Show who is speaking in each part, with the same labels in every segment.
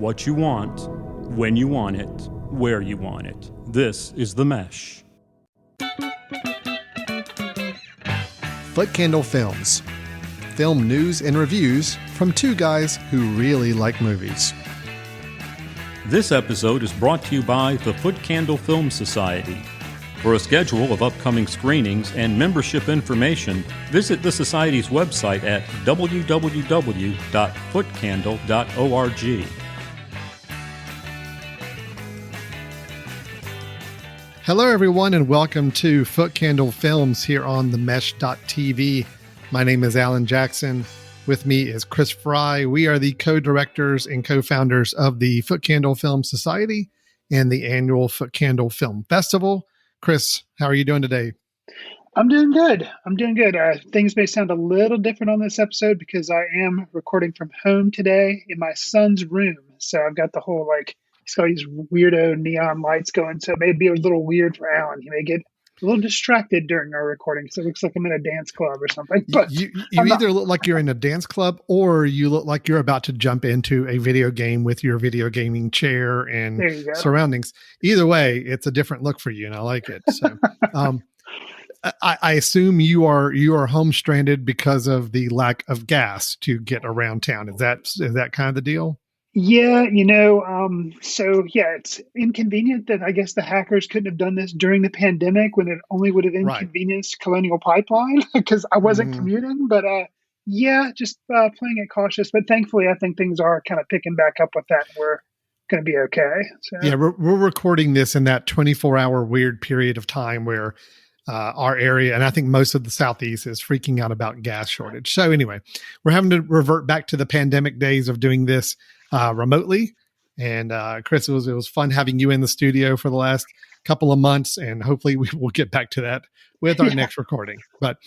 Speaker 1: what you want, when you want it, where you want it. This is The Mesh.
Speaker 2: Foot Candle Films. Film news and reviews from two guys who really like movies.
Speaker 1: This episode is brought to you by the Foot Candle Film Society. For a schedule of upcoming screenings and membership information, visit the Society's website at www.footcandle.org.
Speaker 2: Hello, everyone, and welcome to Foot Candle Films here on themesh.tv. My name is Alan Jackson. With me is Chris Fry. We are the co-directors and co-founders of the Foot Candle Film Society and the annual Foot Candle Film Festival. Chris, how are you doing today?
Speaker 3: I'm doing good. Things may sound a little different on this episode because I am recording from home today in my son's room. So I've got the whole, he's got these weirdo neon lights going. So it may be a little weird for Alan. He may get a little distracted during our recording. So it looks like I'm in a dance club or something. But
Speaker 2: you either look like you're in a dance club or you look like you're about to jump into a video game with your video gaming chair and surroundings. Either way, it's a different look for you, and I like it. So I assume you are home stranded because of the lack of gas to get around town. Is that kind of the deal?
Speaker 3: Yeah, it's inconvenient that I guess the hackers couldn't have done this during the pandemic when it only would have inconvenienced Colonial Pipeline because I wasn't commuting. But just playing it cautious. But thankfully, I think things are kind of picking back up with that. We're going to be okay. So.
Speaker 2: Yeah, we're recording this in that 24-hour weird period of time where our area, and I think most of the Southeast, is freaking out about gas shortage. So anyway, we're having to revert back to the pandemic days of doing this remotely. And Chris, it was fun having you in the studio for the last couple of months, and hopefully we will get back to that with our next recording. But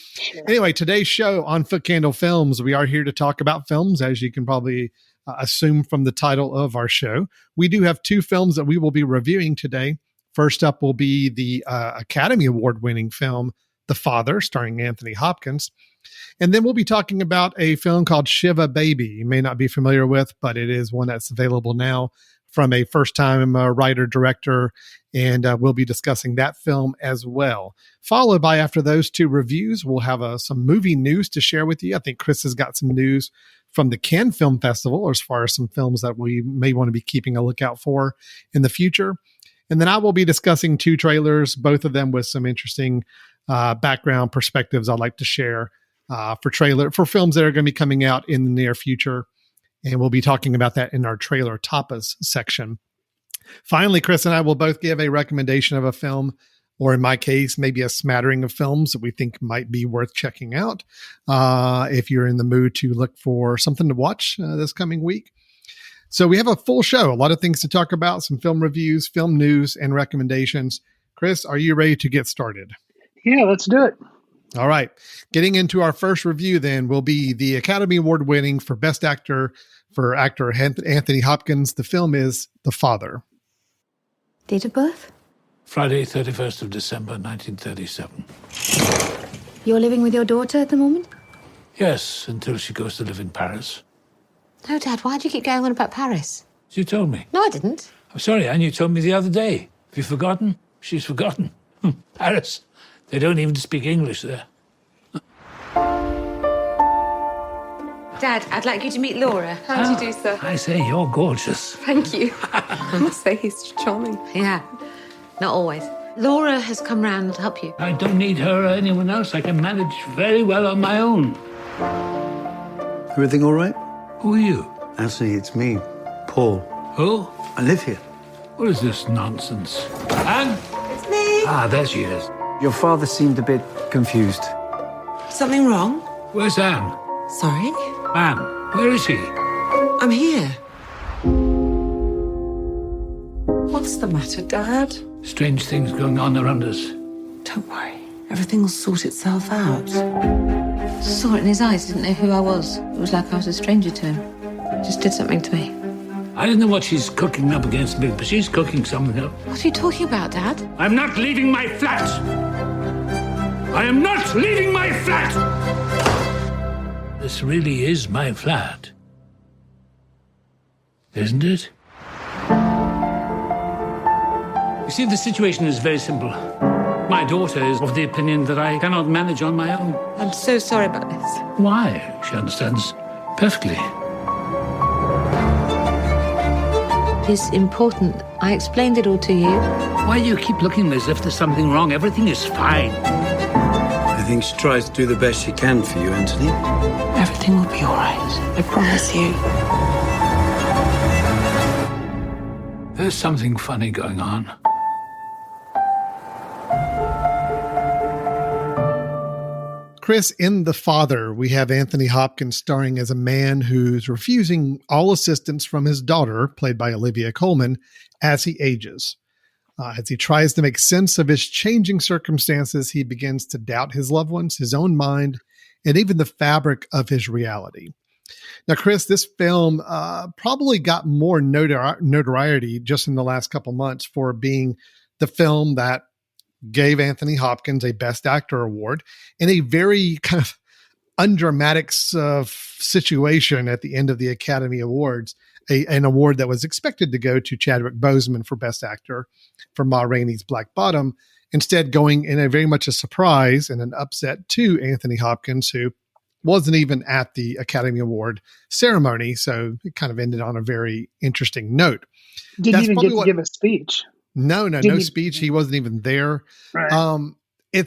Speaker 2: anyway, today's show on Foot Candle Films, we are here to talk about films, as you can probably assume from the title of our show. We do have two films that we will be reviewing today. First up will be the Academy Award-winning film, The Father, starring Anthony Hopkins. And then we'll be talking about a film called Shiva Baby. You may not be familiar with, but it is one that's available now from a first-time writer-director, and we'll be discussing that film as well. Followed by, after those two reviews, we'll have some movie news to share with you. I think Chris has got some news from the Cannes Film Festival as far as some films that we may want to be keeping a lookout for in the future. And then I will be discussing two trailers, both of them with some interesting background perspectives I'd like to share for films that are going to be coming out in the near future. And we'll be talking about that in our trailer tapas section. Finally, Chris and I will both give a recommendation of a film, or in my case, maybe a smattering of films that we think might be worth checking out if you're in the mood to look for something to watch this coming week. So we have a full show, a lot of things to talk about, some film reviews, film news, and recommendations. Chris, are you ready to get started?
Speaker 3: Yeah, let's do it.
Speaker 2: All right. Getting into our first review then will be the Academy Award winning for Best Actor for actor Anthony Hopkins. The film is The Father.
Speaker 4: Date of birth?
Speaker 5: Friday, 31st of December, 1937.
Speaker 4: You're living with your daughter at the moment?
Speaker 5: Yes, until she goes to live in Paris.
Speaker 4: No, Dad, why do you keep going on about Paris?
Speaker 5: You told me.
Speaker 4: No, I didn't.
Speaker 5: I'm sorry, Anne, you told me the other day. Have you forgotten? She's forgotten. Paris. They don't even speak English there.
Speaker 4: Dad, I'd like you to meet Laura.
Speaker 6: How do you do, sir?
Speaker 5: I say, you're gorgeous.
Speaker 6: Thank you. I must say he's charming.
Speaker 4: Yeah, not always. Laura has come round to help you.
Speaker 5: I don't need her or anyone else. I can manage very well on my own.
Speaker 7: Everything all right?
Speaker 5: Who are you?
Speaker 7: Actually, it's me, Paul.
Speaker 5: Who?
Speaker 7: I live here.
Speaker 5: What is this nonsense? Anne?
Speaker 4: It's me.
Speaker 5: Ah, there she is.
Speaker 7: Your father seemed a bit confused.
Speaker 6: Something wrong?
Speaker 5: Where's Anne?
Speaker 6: Sorry?
Speaker 5: Anne, where is he?
Speaker 6: I'm here. What's the matter, Dad?
Speaker 5: Strange things going on around us.
Speaker 6: Don't worry. Everything will sort itself out.
Speaker 4: Saw it in his eyes, didn't know who I was. It was like I was a stranger to him. Just did something to me.
Speaker 5: I don't know what she's cooking up against me, but she's cooking something up.
Speaker 4: What are you talking about, Dad?
Speaker 5: I'm not leaving my flat! I am not leaving my flat! This really is my flat. Isn't it? You see, the situation is very simple. My daughter is of the opinion that I cannot manage on my own.
Speaker 6: I'm so sorry about this.
Speaker 5: Why? She understands perfectly.
Speaker 4: It's important. I explained it all to you.
Speaker 5: Why do you keep looking as if there's something wrong? Everything is fine.
Speaker 7: I think she tries to do the best she can for you, Anthony.
Speaker 6: Everything will be all right. I promise you.
Speaker 5: There's something funny going on.
Speaker 2: Chris, in The Father, we have Anthony Hopkins starring as a man who's refusing all assistance from his daughter, played by Olivia Colman, as he ages. As he tries to make sense of his changing circumstances, he begins to doubt his loved ones, his own mind, and even the fabric of his reality. Now, Chris, this film probably got more notoriety just in the last couple months for being the film that gave Anthony Hopkins a Best Actor award in a very kind of undramatic situation at the end of the Academy Awards, an award that was expected to go to Chadwick Boseman for Best Actor for Ma Rainey's Black Bottom, instead going in a very much a surprise and an upset to Anthony Hopkins, who wasn't even at the Academy Award ceremony. So it kind of ended on a very interesting note.
Speaker 3: Didn't even get to give a speech.
Speaker 2: No speech. He wasn't even there.
Speaker 3: Right.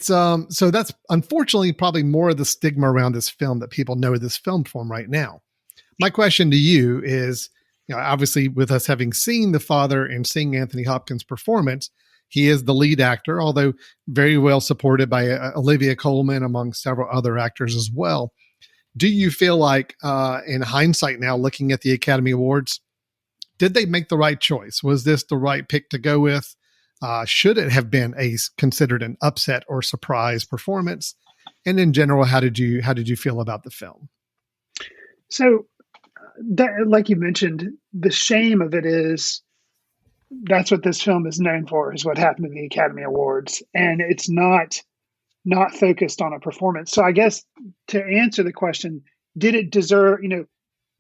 Speaker 2: So that's unfortunately probably more of the stigma around this film that people know this film from right now. My question to you is, obviously with us having seen The Father and seeing Anthony Hopkins' performance, he is the lead actor, although very well supported by Olivia Colman among several other actors as well. Do you feel like, in hindsight now, looking at the Academy Awards, did they make the right choice? Was this the right pick to go with? Should it have been considered an upset or surprise performance? And in general, how did you feel about the film?
Speaker 3: So, that, like you mentioned, the shame of it is that's what this film is known for, is what happened at the Academy Awards, and it's not focused on a performance. So, I guess to answer the question, did it deserve?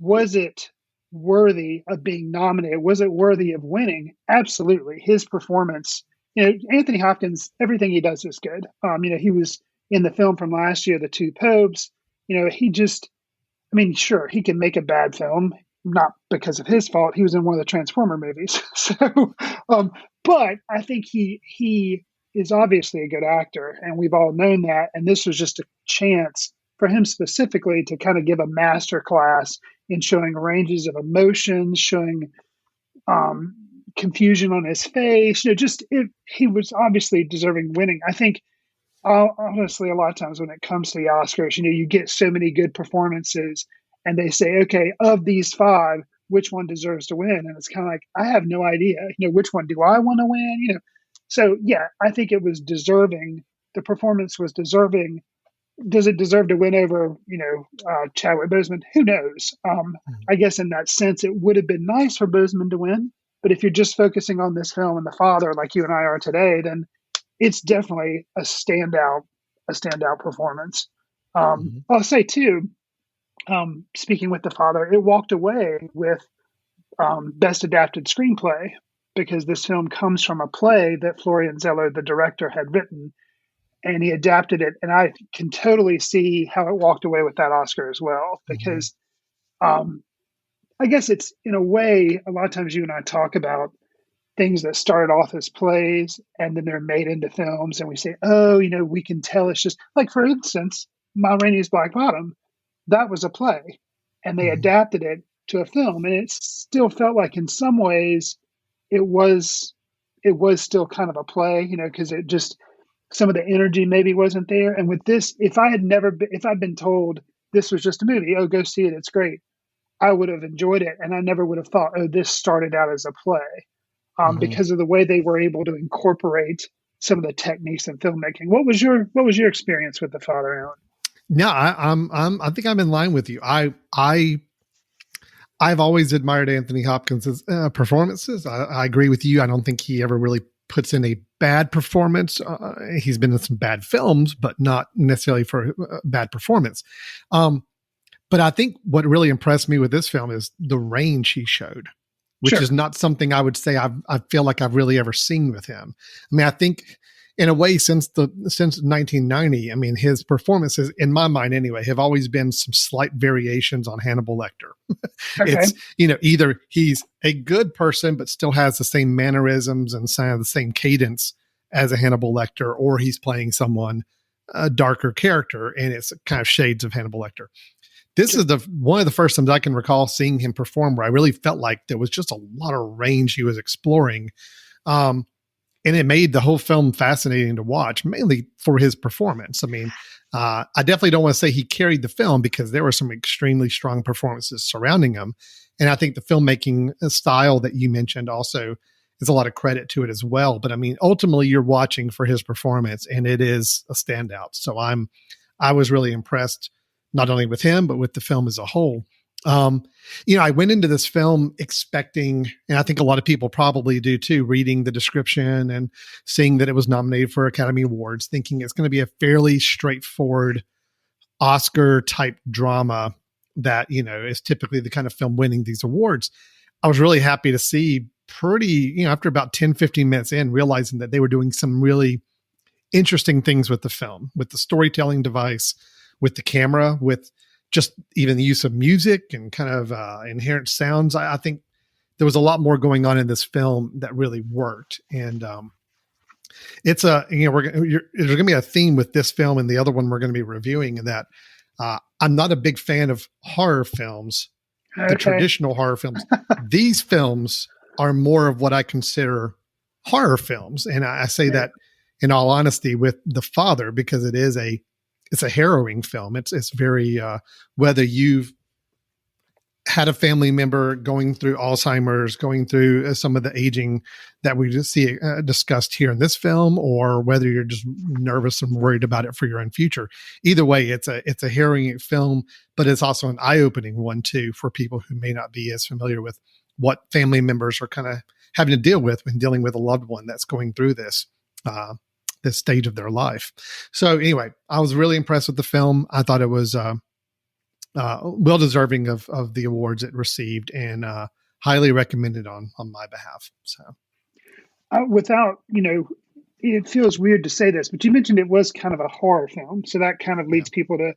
Speaker 3: Was it worthy of being nominated? Was it worthy of winning? Absolutely. His performance, Anthony Hopkins, everything he does is good. He was in the film from last year, The Two Popes. Sure, he can make a bad film, not because of his fault. He was in one of the Transformer movies. But I think he is obviously a good actor, and we've all known that. And this was just a chance for him specifically to kind of give a master class in showing ranges of emotions, showing confusion on his face. He was obviously deserving winning. I think, honestly, a lot of times when it comes to the Oscars, you get so many good performances, and they say, okay, of these 5, which one deserves to win? And it's kind of like, I have no idea. Which one do I want to win? So yeah, I think it was deserving. The performance was deserving. Does it deserve to win over, Chadwick Boseman? Who knows? I guess in that sense, it would have been nice for Boseman to win. But if you're just focusing on this film and The Father, like you and I are today, then it's definitely a standout performance. I'll say too, speaking with The Father, it walked away with Best Adapted Screenplay, because this film comes from a play that Florian Zeller, the director, had written. And he adapted it, and I can totally see how it walked away with that Oscar as well. Because I guess it's, in a way, a lot of times you and I talk about things that started off as plays and then they're made into films, and we say, we can tell it's just, like, for instance, Ma Rainey's Black Bottom, that was a play, and they adapted it to a film, and it still felt like in some ways it was still kind of a play, because it just, some of the energy maybe wasn't there. And with this, if I'd been told this was just a movie, go see it, it's great, I would have enjoyed it. And I never would have thought, this started out as a play, because of the way they were able to incorporate some of the techniques in filmmaking. What was your experience with The Father, Alan?
Speaker 2: No, I think I'm in line with you. I've always admired Anthony Hopkins' performances. I agree with you. I don't think he ever really puts in a bad performance. He's been in some bad films, but not necessarily for a bad performance. But I think what really impressed me with this film is the range he showed. which
Speaker 3: Sure.
Speaker 2: is not something I would say I feel like I've really ever seen with him. I mean, I think in a way since 1990, I mean, his performances, in my mind anyway, have always been some slight variations on Hannibal Lecter.
Speaker 3: Okay.
Speaker 2: It's, either he's a good person, but still has the same mannerisms and kind of the same cadence as a Hannibal Lecter, or he's playing someone, a darker character, and it's kind of shades of Hannibal Lecter. This is one of the first times I can recall seeing him perform where I really felt like there was just a lot of range he was exploring. And it made the whole film fascinating to watch, mainly for his performance. I mean, I definitely don't want to say he carried the film because there were some extremely strong performances surrounding him. And I think the filmmaking style that you mentioned also is a lot of credit to it as well. But I mean, ultimately you're watching for his performance and it is a standout. So I was really impressed, not only with him, but with the film as a whole. I went into this film expecting, and I think a lot of people probably do too, reading the description and seeing that it was nominated for Academy Awards, thinking it's going to be a fairly straightforward Oscar type drama that, is typically the kind of film winning these awards. I was really happy to see after about 10, 15 minutes in, realizing that they were doing some really interesting things with the film, with the storytelling device, with the camera, with just even the use of music and kind of inherent sounds. I think there was a lot more going on in this film that really worked. And it's there's going to be a theme with this film and the other one we're going to be reviewing, in that I'm not a big fan of horror films, the traditional horror films. These films are more of what I consider horror films. And I say that in all honesty with The Father, because it's a harrowing film. It's very, whether you've had a family member going through Alzheimer's, going through some of the aging that we just see discussed here in this film, or whether you're just nervous and worried about it for your own future. Either way, it's a harrowing film, but it's also an eye-opening one too, for people who may not be as familiar with what family members are kind of having to deal with when dealing with a loved one that's going through this stage of their life. So anyway, I was really impressed with the film. I thought it was well deserving of the awards it received, and highly recommended on my behalf. So
Speaker 3: without, it feels weird to say this, but you mentioned it was kind of a horror film. So that kind of leads people to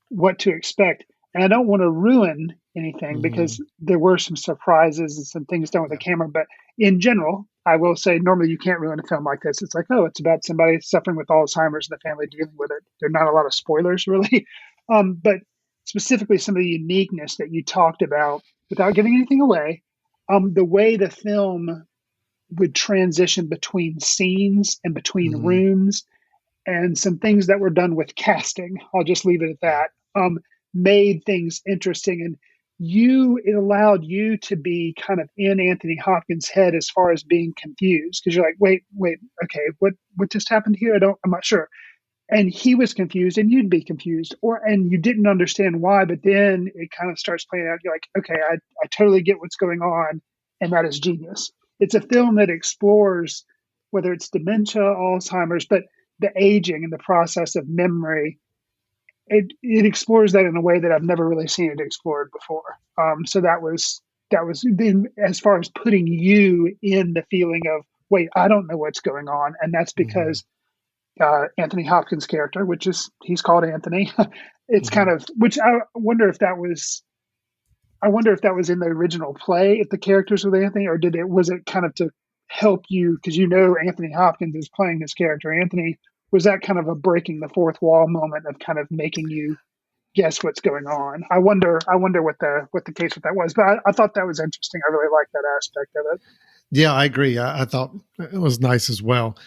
Speaker 3: what to expect. And I don't want to ruin anything because there were some surprises and some things done with the camera. But in general, I will say normally you can't ruin a film like this. It's like, oh, it's about somebody suffering with Alzheimer's and the family dealing with it. There are not a lot of spoilers really. But specifically some of the uniqueness that you talked about, without giving anything away, the way the film would transition between scenes and between rooms, and some things that were done with casting, I'll just leave it at that, made things interesting. And it allowed you to be kind of in Anthony Hopkins' head as far as being confused, because you're like, wait, okay, what just happened here? I'm not sure. And he was confused and you'd be confused, and you didn't understand why, but then it kind of starts playing out. You're like, okay, I totally get what's going on. And that is genius. It's a film that explores whether it's dementia, Alzheimer's, but the aging and the process of memory. It explores that in a way that I've never really seen it explored before. So that was then, as far as putting you in the feeling of, wait, I don't know what's going on. And that's because Anthony Hopkins' character, he's called Anthony. It's kind of, which I wonder if that was in the original play, if the characters were Anthony, or was it kind of to help you, because Anthony Hopkins is playing this character Anthony. Was that kind of a breaking the fourth wall moment of kind of making you guess what's going on? I wonder what the case with that was, but I thought that was interesting. I really liked that aspect of it.
Speaker 2: Yeah, I agree. I thought it was nice as well.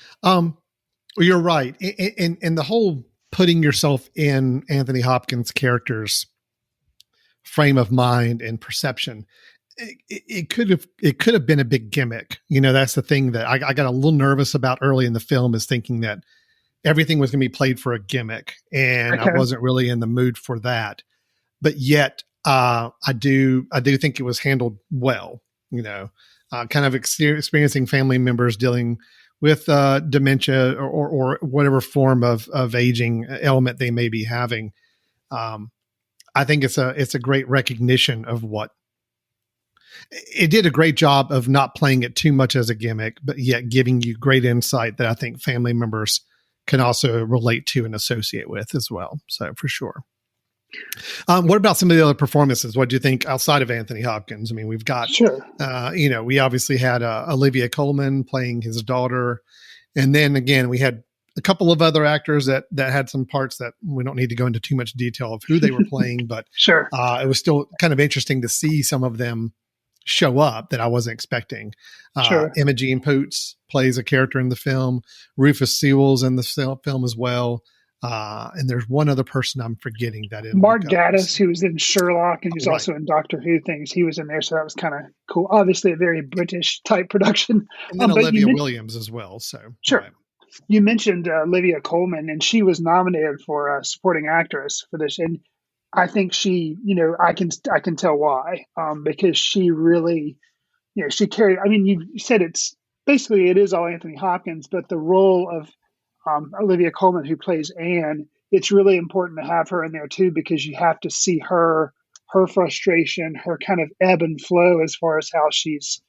Speaker 2: You're right. And the whole putting yourself in Anthony Hopkins' character's frame of mind and perception, it could have been a big gimmick. That's the thing that I got a little nervous about early in the film, is thinking that everything was going to be played for a gimmick, and I wasn't really in the mood for that. But yet, I do think it was handled well. Kind of experiencing family members dealing with dementia or whatever form of aging element they may be having. I think it's a great recognition of what it did a great job of not playing it too much as a gimmick, but yet giving you great insight that I think family members can also relate to and associate with as well. So for sure. What about some of the other performances? What do you think outside of Anthony Hopkins? I mean, we've got,
Speaker 3: Sure.
Speaker 2: we obviously had Olivia Colman playing his daughter. And then again, we had a couple of other actors that had some parts that we don't need to go into too much detail of who they were playing, but
Speaker 3: Sure.
Speaker 2: It was still kind of interesting to see some of them show up that I wasn't expecting.
Speaker 3: Sure.
Speaker 2: Imogen Poots plays a character in the film. Rufus Sewell's in the film as well. And there's one other person I'm forgetting that is
Speaker 3: Mark Gatiss, who was in Sherlock and who's also in Doctor Who things. He was in there, so that was kind of cool. Obviously, a very British type production.
Speaker 2: And then Olivia Williams as well. So
Speaker 3: sure.
Speaker 2: Right.
Speaker 3: You mentioned Olivia Colman, and she was nominated for supporting actress for this, and I think she, I can tell why, because she really, she carried. I mean, you said it is all Anthony Hopkins, but the role of Olivia Colman, who plays Anne, it's really important to have her in there too, because you have to see her frustration, her kind of ebb and flow as far as how she's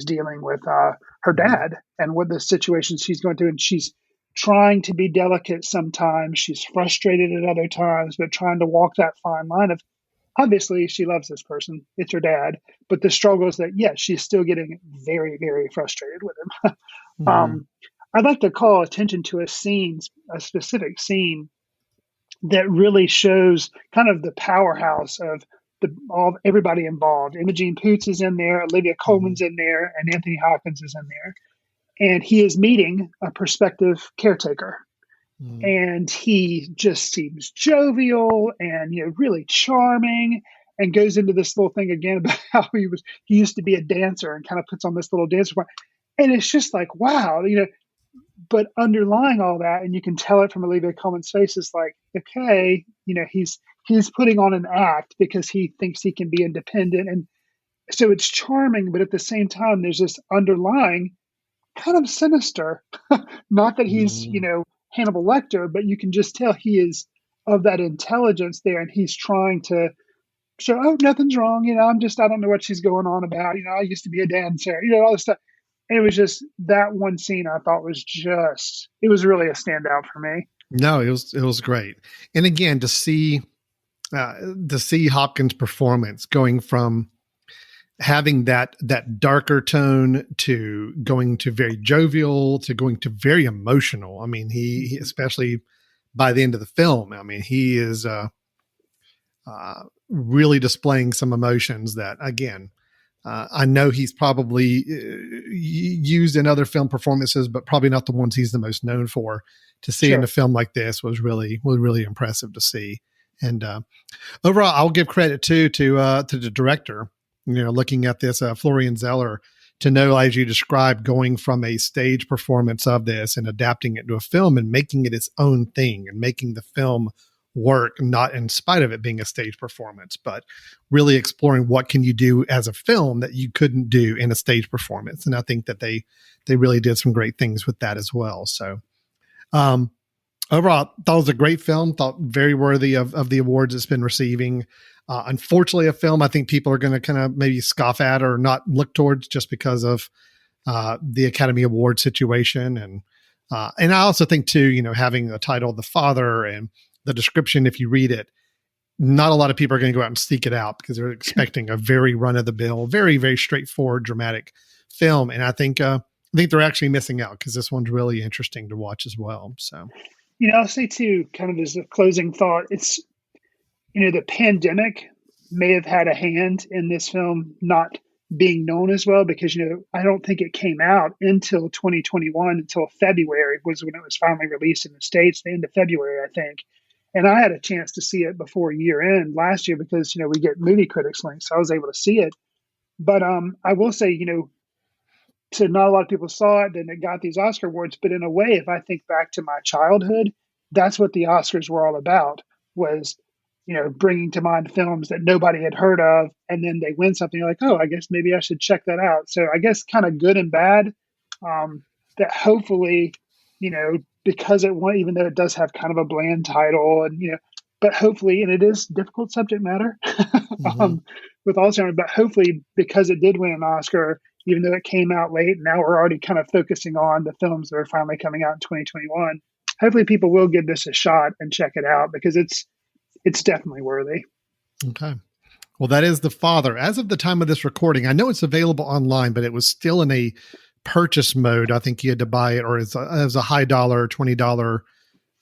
Speaker 3: dealing with her dad and what the situation she's going through. And she's trying to be delicate sometimes. She's frustrated at other times, but trying to walk that fine line of, obviously she loves this person. It's her dad, but the struggle is that, yes, she's still getting very, very frustrated with him. I'd like to call attention to a specific scene that really shows kind of the powerhouse of everybody involved. Imogen Poots is in there, Olivia Colman's in there, and Anthony Hopkins is in there. And he is meeting a prospective caretaker. And he just seems jovial and really charming, and goes into this little thing again about how he used to be a dancer and kind of puts on this little dancer part. And it's just like, wow, but underlying all that, and you can tell it from Olivia Colman's face, is like, okay, he's putting on an act because he thinks he can be independent. And so it's charming, but at the same time, there's this underlying kind of sinister, not that he's, Hannibal Lecter, but you can just tell he is of that intelligence there. And he's trying to show, oh, nothing's wrong. I don't know what she's going on about. I used to be a dancer, all this stuff. And it was just that one scene I thought it was really a standout for me.
Speaker 2: No, it was great. And again, to see Hopkins' performance going from having that darker tone to going to very jovial to going to very emotional. I mean, he especially by the end of the film, I mean, he is really displaying some emotions that, again, I know he's probably used in other film performances, but probably not the ones he's the most known for. To see in a film like this was really impressive to see. And overall, I'll give credit to the director. Looking at this, Florian Zeller, to know, as you described, going from a stage performance of this and adapting it to a film and making it its own thing and making the film work, not in spite of it being a stage performance, but really exploring what can you do as a film that you couldn't do in a stage performance. And I think that they really did some great things with that as well. So overall, thought it was a great film, thought very worthy of the awards it's been receiving. Unfortunately, a film I think people are going to kind of maybe scoff at or not look towards just because of the Academy Award situation. And I also think too, having the title The Father and the description, if you read it, not a lot of people are going to go out and seek it out because they're expecting a very run-of-the-mill, very, very straightforward, dramatic film. And I think they're actually missing out because this one's really interesting to watch as well. So,
Speaker 3: I'll say too, kind of as a closing thought, it's, the pandemic may have had a hand in this film not being known as well because, I don't think it came out until 2021, until February was when it was finally released in the States, the end of February, I think. And I had a chance to see it before year end last year because, we get movie critics links, so I was able to see it. But I will say, so not a lot of people saw it, and it got these Oscar awards. But in a way, if I think back to my childhood, that's what the Oscars were all about, was, bringing to mind films that nobody had heard of. And then they win something, you're like, oh, I guess maybe I should check that out. So I guess kind of good and bad, that hopefully, because it won, even though it does have kind of a bland title and, but hopefully, and it is difficult subject matter with Alzheimer's, but hopefully because it did win an Oscar, even though it came out late, now we're already kind of focusing on the films that are finally coming out in 2021. Hopefully people will give this a shot and check it out because it's definitely worthy.
Speaker 2: Okay. Well, that is The Father. As of the time of this recording, I know it's available online, but it was still in a purchase mode. I think you had to buy it, or as a high dollar, $20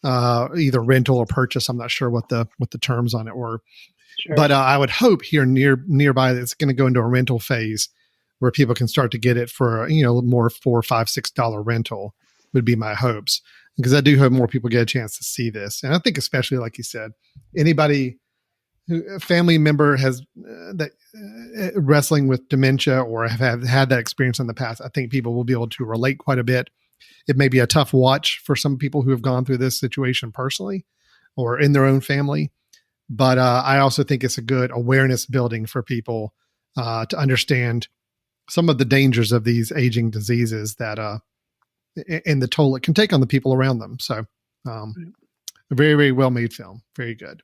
Speaker 2: either rental or purchase. I'm not sure what the terms on it were.
Speaker 3: Sure.
Speaker 2: But I would hope here nearby that it's going to go into a rental phase where people can start to get it for more $4, $5, $6 rental would be my hopes, because I do hope more people get a chance to see this. And I think especially like you said, anybody a family member has wrestling with dementia or have had that experience in the past, I think people will be able to relate quite a bit. It may be a tough watch for some people who have gone through this situation personally or in their own family. But I also think it's a good awareness building for people to understand some of the dangers of these aging diseases that and the toll it can take on the people around them. So a very, very well made film. Very good.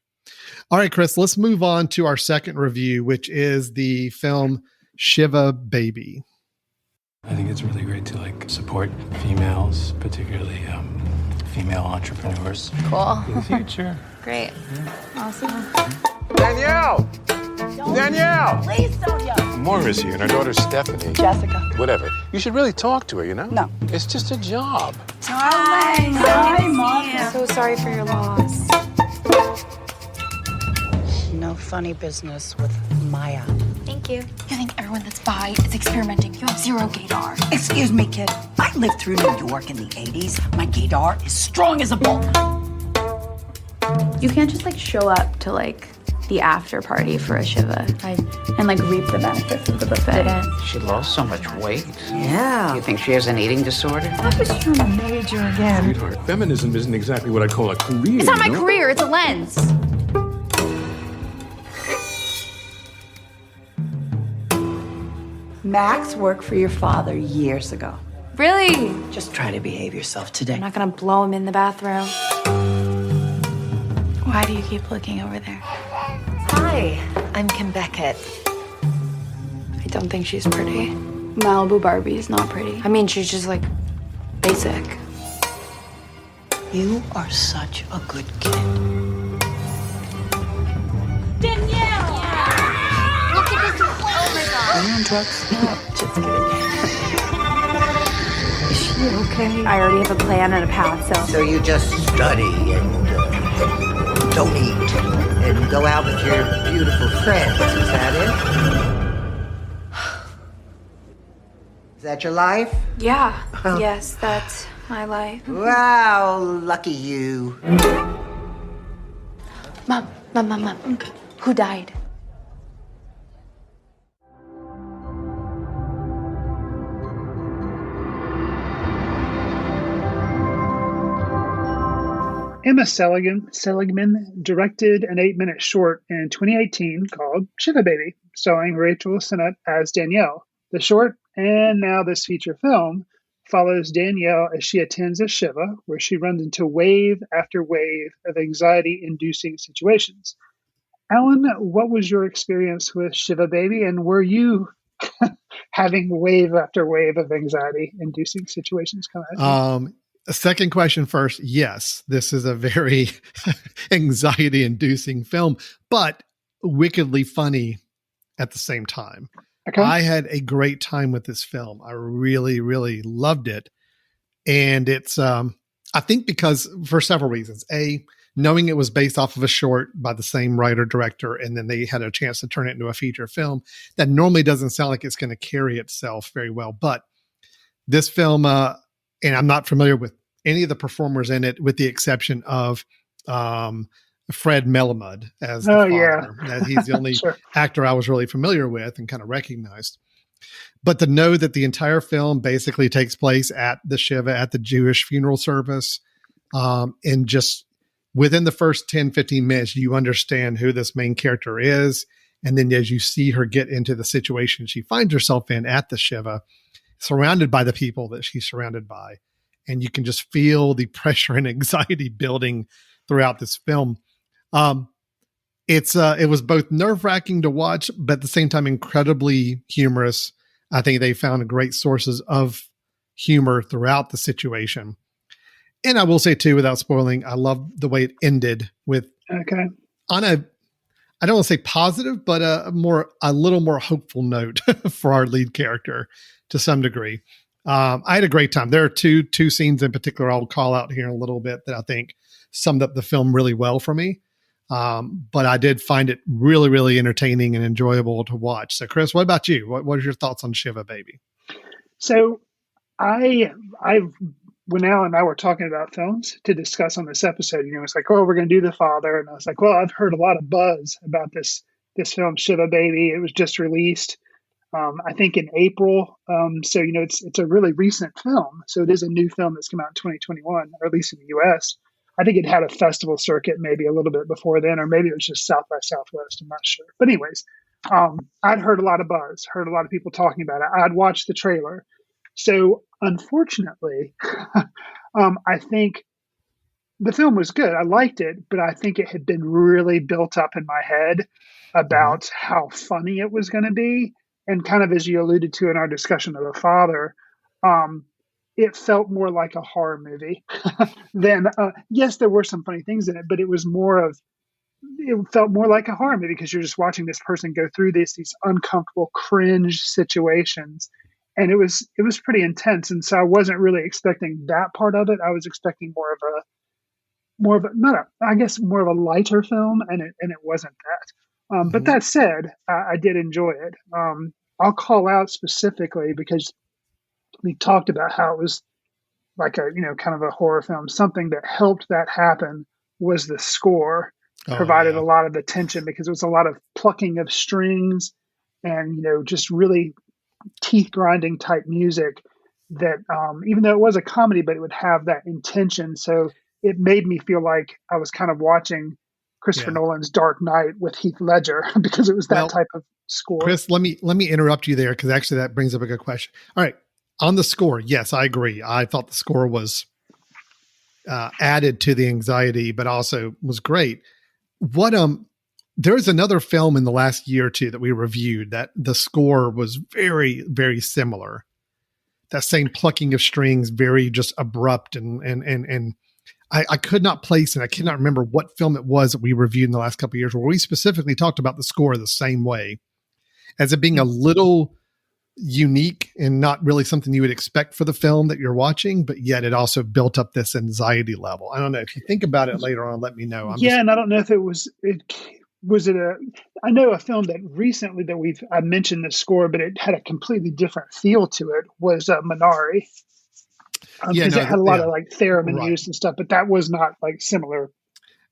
Speaker 2: All right, Chris, let's move on to our second review, which is the film Shiva Baby.
Speaker 8: I think it's really great to support females, particularly female entrepreneurs.
Speaker 9: Cool.
Speaker 8: In the future.
Speaker 9: Great. Awesome.
Speaker 10: Danielle! Danielle!
Speaker 9: Please, Sonia.
Speaker 10: Maura's here and her daughter Stephanie.
Speaker 9: Jessica.
Speaker 10: Whatever. You should really talk to her,
Speaker 9: No.
Speaker 10: It's just a job.
Speaker 9: Darling. Hi, Mom. I'm so sorry for your loss.
Speaker 6: No funny business with Maya.
Speaker 9: Thank you. You think everyone that's bi is experimenting. You have zero gaydar.
Speaker 6: Excuse me, kid. I lived through New York in the 80s. My gaydar is strong as a bull.
Speaker 11: You can't just show up to the after party for a Shiva and reap the benefits of the buffet.
Speaker 12: She lost so much weight.
Speaker 6: Yeah.
Speaker 12: You think she has an eating disorder?
Speaker 6: I was trying to major again.
Speaker 10: Sweetheart, feminism isn't exactly what I call a career.
Speaker 11: It's not my career, it's a lens.
Speaker 6: Max worked for your father years ago.
Speaker 11: Really?
Speaker 6: Just try to behave yourself today.
Speaker 11: I'm not gonna blow him in the bathroom. Why do you keep looking over there?
Speaker 9: Hi, I'm Kim Beckett.
Speaker 11: I don't think she's pretty. Malibu Barbie is not pretty. I mean, she's just basic.
Speaker 6: You are such a good kid.
Speaker 9: Danielle! Look at this. Oh my God.
Speaker 6: Are you on drugs? No, just kidding. Is she okay?
Speaker 11: I already have a plan and a path,
Speaker 13: So you just study and don't eat and go out with your beautiful friends. Is that it? Is that your life?
Speaker 11: Yeah. Yes, that's my life.
Speaker 13: Wow, lucky you.
Speaker 11: Mom. Who died?
Speaker 3: Emma Seligman directed an 8-minute short in 2018 called Shiva Baby, starring Rachel Sennett as Danielle. The short, and now this feature film, follows Danielle as she attends a Shiva, where she runs into wave after wave of anxiety-inducing situations. Alan, what was your experience with Shiva Baby, and were you having wave after wave of anxiety-inducing situations come at you?
Speaker 2: Second question first. Yes, this is a very anxiety-inducing film, but wickedly funny at the same time.
Speaker 3: Okay.
Speaker 2: I had a great time with this film. I really, really loved it. And it's, I think because for several reasons. A, knowing it was based off of a short by the same writer, director, and then they had a chance to turn it into a feature film that normally doesn't sound like it's going to carry itself very well. But this film, and I'm not familiar with any of the performers in it, with the exception of Fred Melamud as the father. Yeah. He's the only
Speaker 3: Sure.
Speaker 2: actor I was really familiar with and kind of recognized. But to know that the entire film basically takes place at the Shiva, at the Jewish funeral service, and just within the first 10, 15 minutes, you understand who this main character is. And then as you see her get into the situation she finds herself in at the Shiva, surrounded by the people that she's surrounded by, and you can just feel the pressure and anxiety building throughout this film. It was both nerve-wracking to watch, but at the same time incredibly humorous. I think they found great sources of humor throughout the situation. And I will say too, without spoiling, I love the way it ended with on a, I don't want to say positive, but a little more hopeful note for our lead character to some degree. I had a great time. There are two scenes in particular I'll call out here in a little bit that I think summed up the film really well for me. But I did find it really, really entertaining and enjoyable to watch. So, Chris, what about you? What are your thoughts on Shiva Baby?
Speaker 3: So, when Al and I were talking about films to discuss on this episode, it's like, oh, we're going to do The Father, and I was like, well, I've heard a lot of buzz about this film, Shiva Baby. It was just released, I think, in April. So it's a really recent film. So it is a new film that's come out in 2021, or at least in the U.S. I think it had a festival circuit maybe a little bit before then, or maybe it was just South by Southwest. I'm not sure. But anyways, I'd heard a lot of buzz, heard a lot of people talking about it. I'd watched the trailer. So unfortunately, I think the film was good. I liked it, but I think it had been really built up in my head about how funny it was going to be. And kind of as you alluded to in our discussion of The Father, it felt more like a horror movie than, yes, there were some funny things in it, but it felt more like a horror movie because you're just watching this person go through these uncomfortable cringe situations. And it was pretty intense. And so I wasn't really expecting that part of it. I was expecting more of a lighter film. And it wasn't that. But that said, I did enjoy it. I'll call out specifically because we talked about how it was like a, kind of a horror film. Something that helped that happen was the score. Provided a lot of the tension because it was a lot of plucking of strings and, just really teeth grinding type music that, even though it was a comedy, but it would have that intention. So it made me feel like I was kind of watching Christopher Nolan's Dark Knight with Heath Ledger because it was that type of score.
Speaker 2: Chris, let me interrupt you there because actually that brings up a good question. All right. On the score, yes, I agree. I thought the score was added to the anxiety, but also was great. There's another film in the last year or two that we reviewed that the score was very, very similar. That same plucking of strings, very just abrupt and I could not place and I cannot remember what film it was that we reviewed in the last couple of years where we specifically talked about the score the same way as it being a little unique and not really something you would expect for the film that you're watching, but yet it also built up this anxiety level. I don't know if you think about it later on, let me know.
Speaker 3: And I don't know if I know a film that recently that I mentioned the score, but it had a completely different feel to it was Minari. Because it had a lot of like theremin use and stuff, but that was not like similar.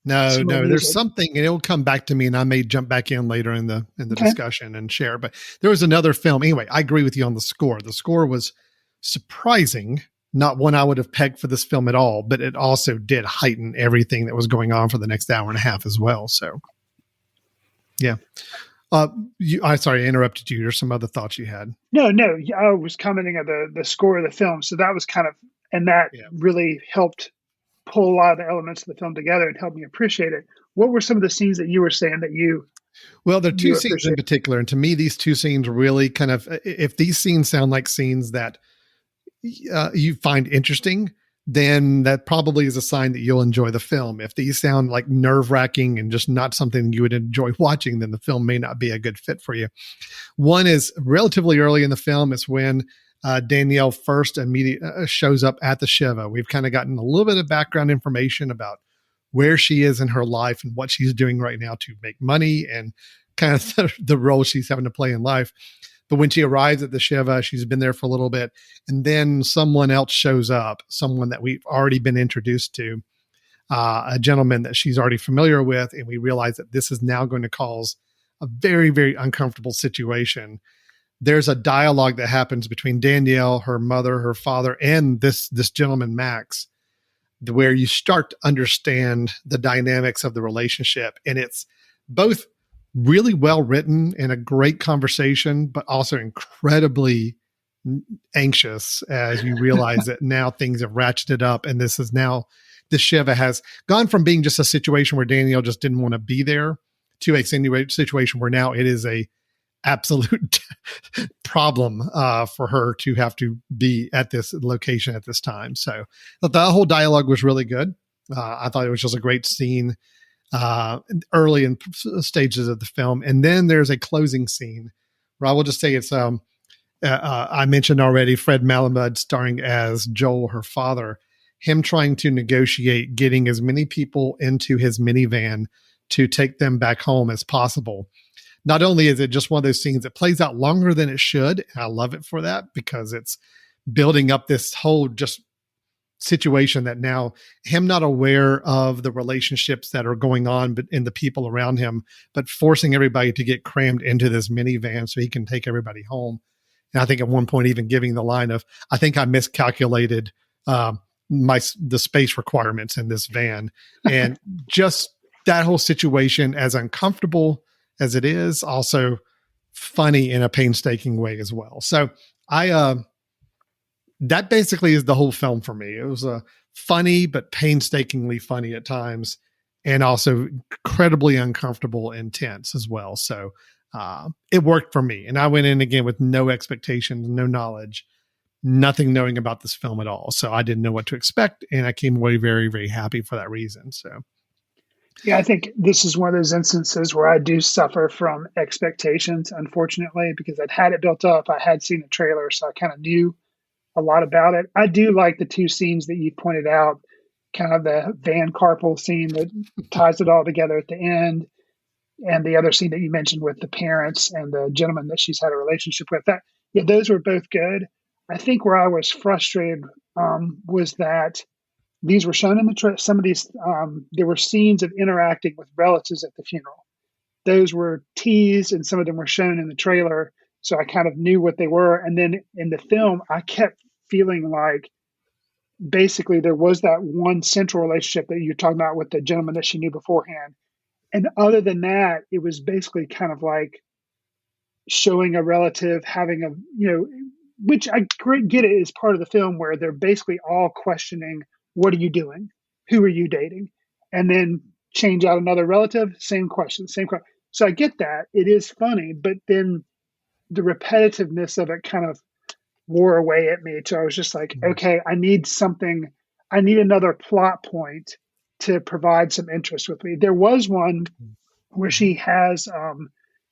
Speaker 2: No, there's something, and it'll come back to me, and I may jump back in later in the discussion and share. But there was another film. Anyway, I agree with you on the score. The score was surprising, not one I would have pegged for this film at all, but it also did heighten everything that was going on for the next hour and a half as well. So, yeah. Sorry, I interrupted you. There's some other thoughts you had.
Speaker 3: No, I was commenting on the score of the film. So that was kind of, and that really helped pull a lot of the elements of the film together and help me appreciate it. What were some of the scenes that you were saying that you?
Speaker 2: Well, there are two scenes in particular. And to me, these two scenes really kind of, if these scenes sound like scenes that you find interesting, then that probably is a sign that you'll enjoy the film. If these sound like nerve-wracking and just not something you would enjoy watching, then the film may not be a good fit for you. One is relatively early in the film. It's when Danielle first shows up at the Shiva. We've kind of gotten a little bit of background information about where she is in her life and what she's doing right now to make money and kind of the role she's having to play in life. But when she arrives at the Shiva, she's been there for a little bit. And then someone else shows up, someone that we've already been introduced to, a gentleman that she's already familiar with. And we realize that this is now going to cause a very, very uncomfortable situation. There's a dialogue that happens between Danielle, her mother, her father, and this gentleman, Max, where you start to understand the dynamics of the relationship. And it's both really well written and a great conversation, but also incredibly anxious as you realize that now things have ratcheted up and this is now this Shiva has gone from being just a situation where Danielle just didn't want to be there to a situation where now it is a absolute problem for her to have to be at this location at this time. So the whole dialogue was really good. I thought it was just a great scene early in stages of the film. And then there's a closing scene where I will just say it's, I mentioned already Fred Malamud starring as Joel, her father, him trying to negotiate getting as many people into his minivan to take them back home as possible. Not only is it just one of those scenes that plays out longer than it should, and I love it for that because it's building up this whole just situation that now him not aware of the relationships that are going on but in the people around him, but forcing everybody to get crammed into this minivan so he can take everybody home. And I think at one point even giving the line of, I think I miscalculated the space requirements in this van. And just that whole situation, as uncomfortable as it is, also funny in a painstaking way as well. So that basically is the whole film for me. It was funny, but painstakingly funny at times, and also incredibly uncomfortable and tense as well. So it worked for me. And I went in again with no expectations, no knowledge, nothing knowing about this film at all. So I didn't know what to expect. And I came away very, very happy for that reason. So.
Speaker 3: Yeah, I think this is one of those instances where I do suffer from expectations, unfortunately, because I'd had it built up. I had seen the trailer, so I kind of knew a lot about it. I do like the two scenes that you pointed out, kind of the van carpool scene that ties it all together at the end, and the other scene that you mentioned with the parents and the gentleman that she's had a relationship with. That, yeah, those were both good. I think where I was frustrated was that these were shown in the some of these. There were scenes of interacting with relatives at the funeral. Those were teased, and some of them were shown in the trailer. So I kind of knew what they were. And then in the film, I kept feeling like basically there was that one central relationship that you're talking about with the gentleman that she knew beforehand. And other than that, it was basically kind of like showing a relative having a, which I get it is part of the film where they're basically all questioning, what are you doing? Who are you dating? And then change out another relative, same question, same question. So I get that. It is funny, but then the repetitiveness of it kind of wore away at me. So I was just like, okay, I need another plot point to provide some interest with me. There was one where she has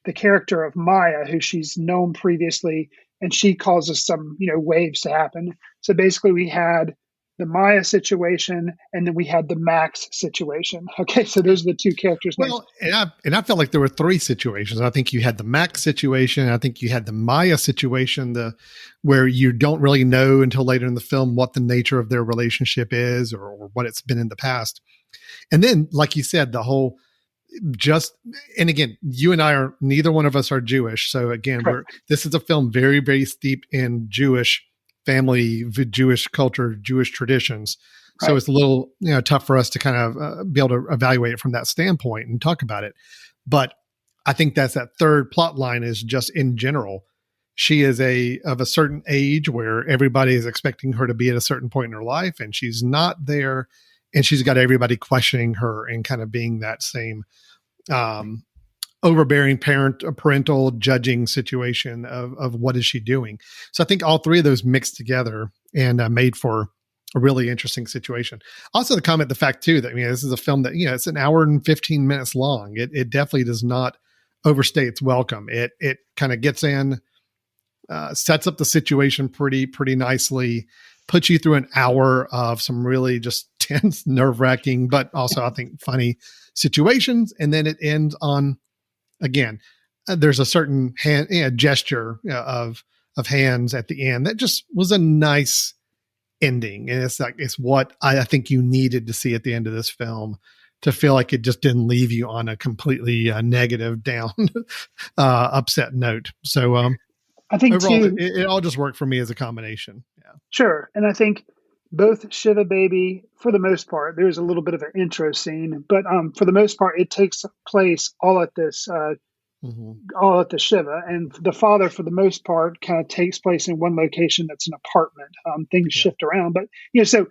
Speaker 3: the character of Maya, who she's known previously, and she causes some, waves to happen. So basically we had the Maya situation, and then we had the Max situation. Okay, so those are the two characters.
Speaker 2: Well, and I felt like there were three situations. I think you had the Max situation. I think you had the Maya situation, where you don't really know until later in the film what the nature of their relationship is or what it's been in the past. And then, like you said, the whole and again, you and I neither one of us are Jewish. So again, this is a film very, very steeped in Jewish family, Jewish culture, Jewish traditions. Right. So it's a little, tough for us to kind of be able to evaluate it from that standpoint and talk about it. But I think that's that third plot line is just in general. She is of a certain age where everybody is expecting her to be at a certain point in her life, and she's not there. And she's got everybody questioning her and kind of being that same overbearing parental judging situation of what is she doing. So I think all three of those mixed together and made for a really interesting situation. Also, the fact too that this is a film that it's an hour and 15 minutes long. It definitely does not overstay its welcome. It kind of gets in, sets up the situation pretty nicely, puts you through an hour of some really just tense, nerve-wracking, but also I think funny situations, and then it ends on. Again, there's a certain gesture of hands at the end that just was a nice ending. And it's what I think you needed to see at the end of this film to feel like it just didn't leave you on a completely negative, down, upset note. So
Speaker 3: I think
Speaker 2: overall, it all just worked for me as a combination. Yeah,
Speaker 3: sure. And I think both Shiva Baby, for the most part, there's a little bit of an intro scene, but for the most part, it takes place all at this, all at the Shiva, and the father, for the most part, kind of takes place in one location that's an apartment. Things shift around, but so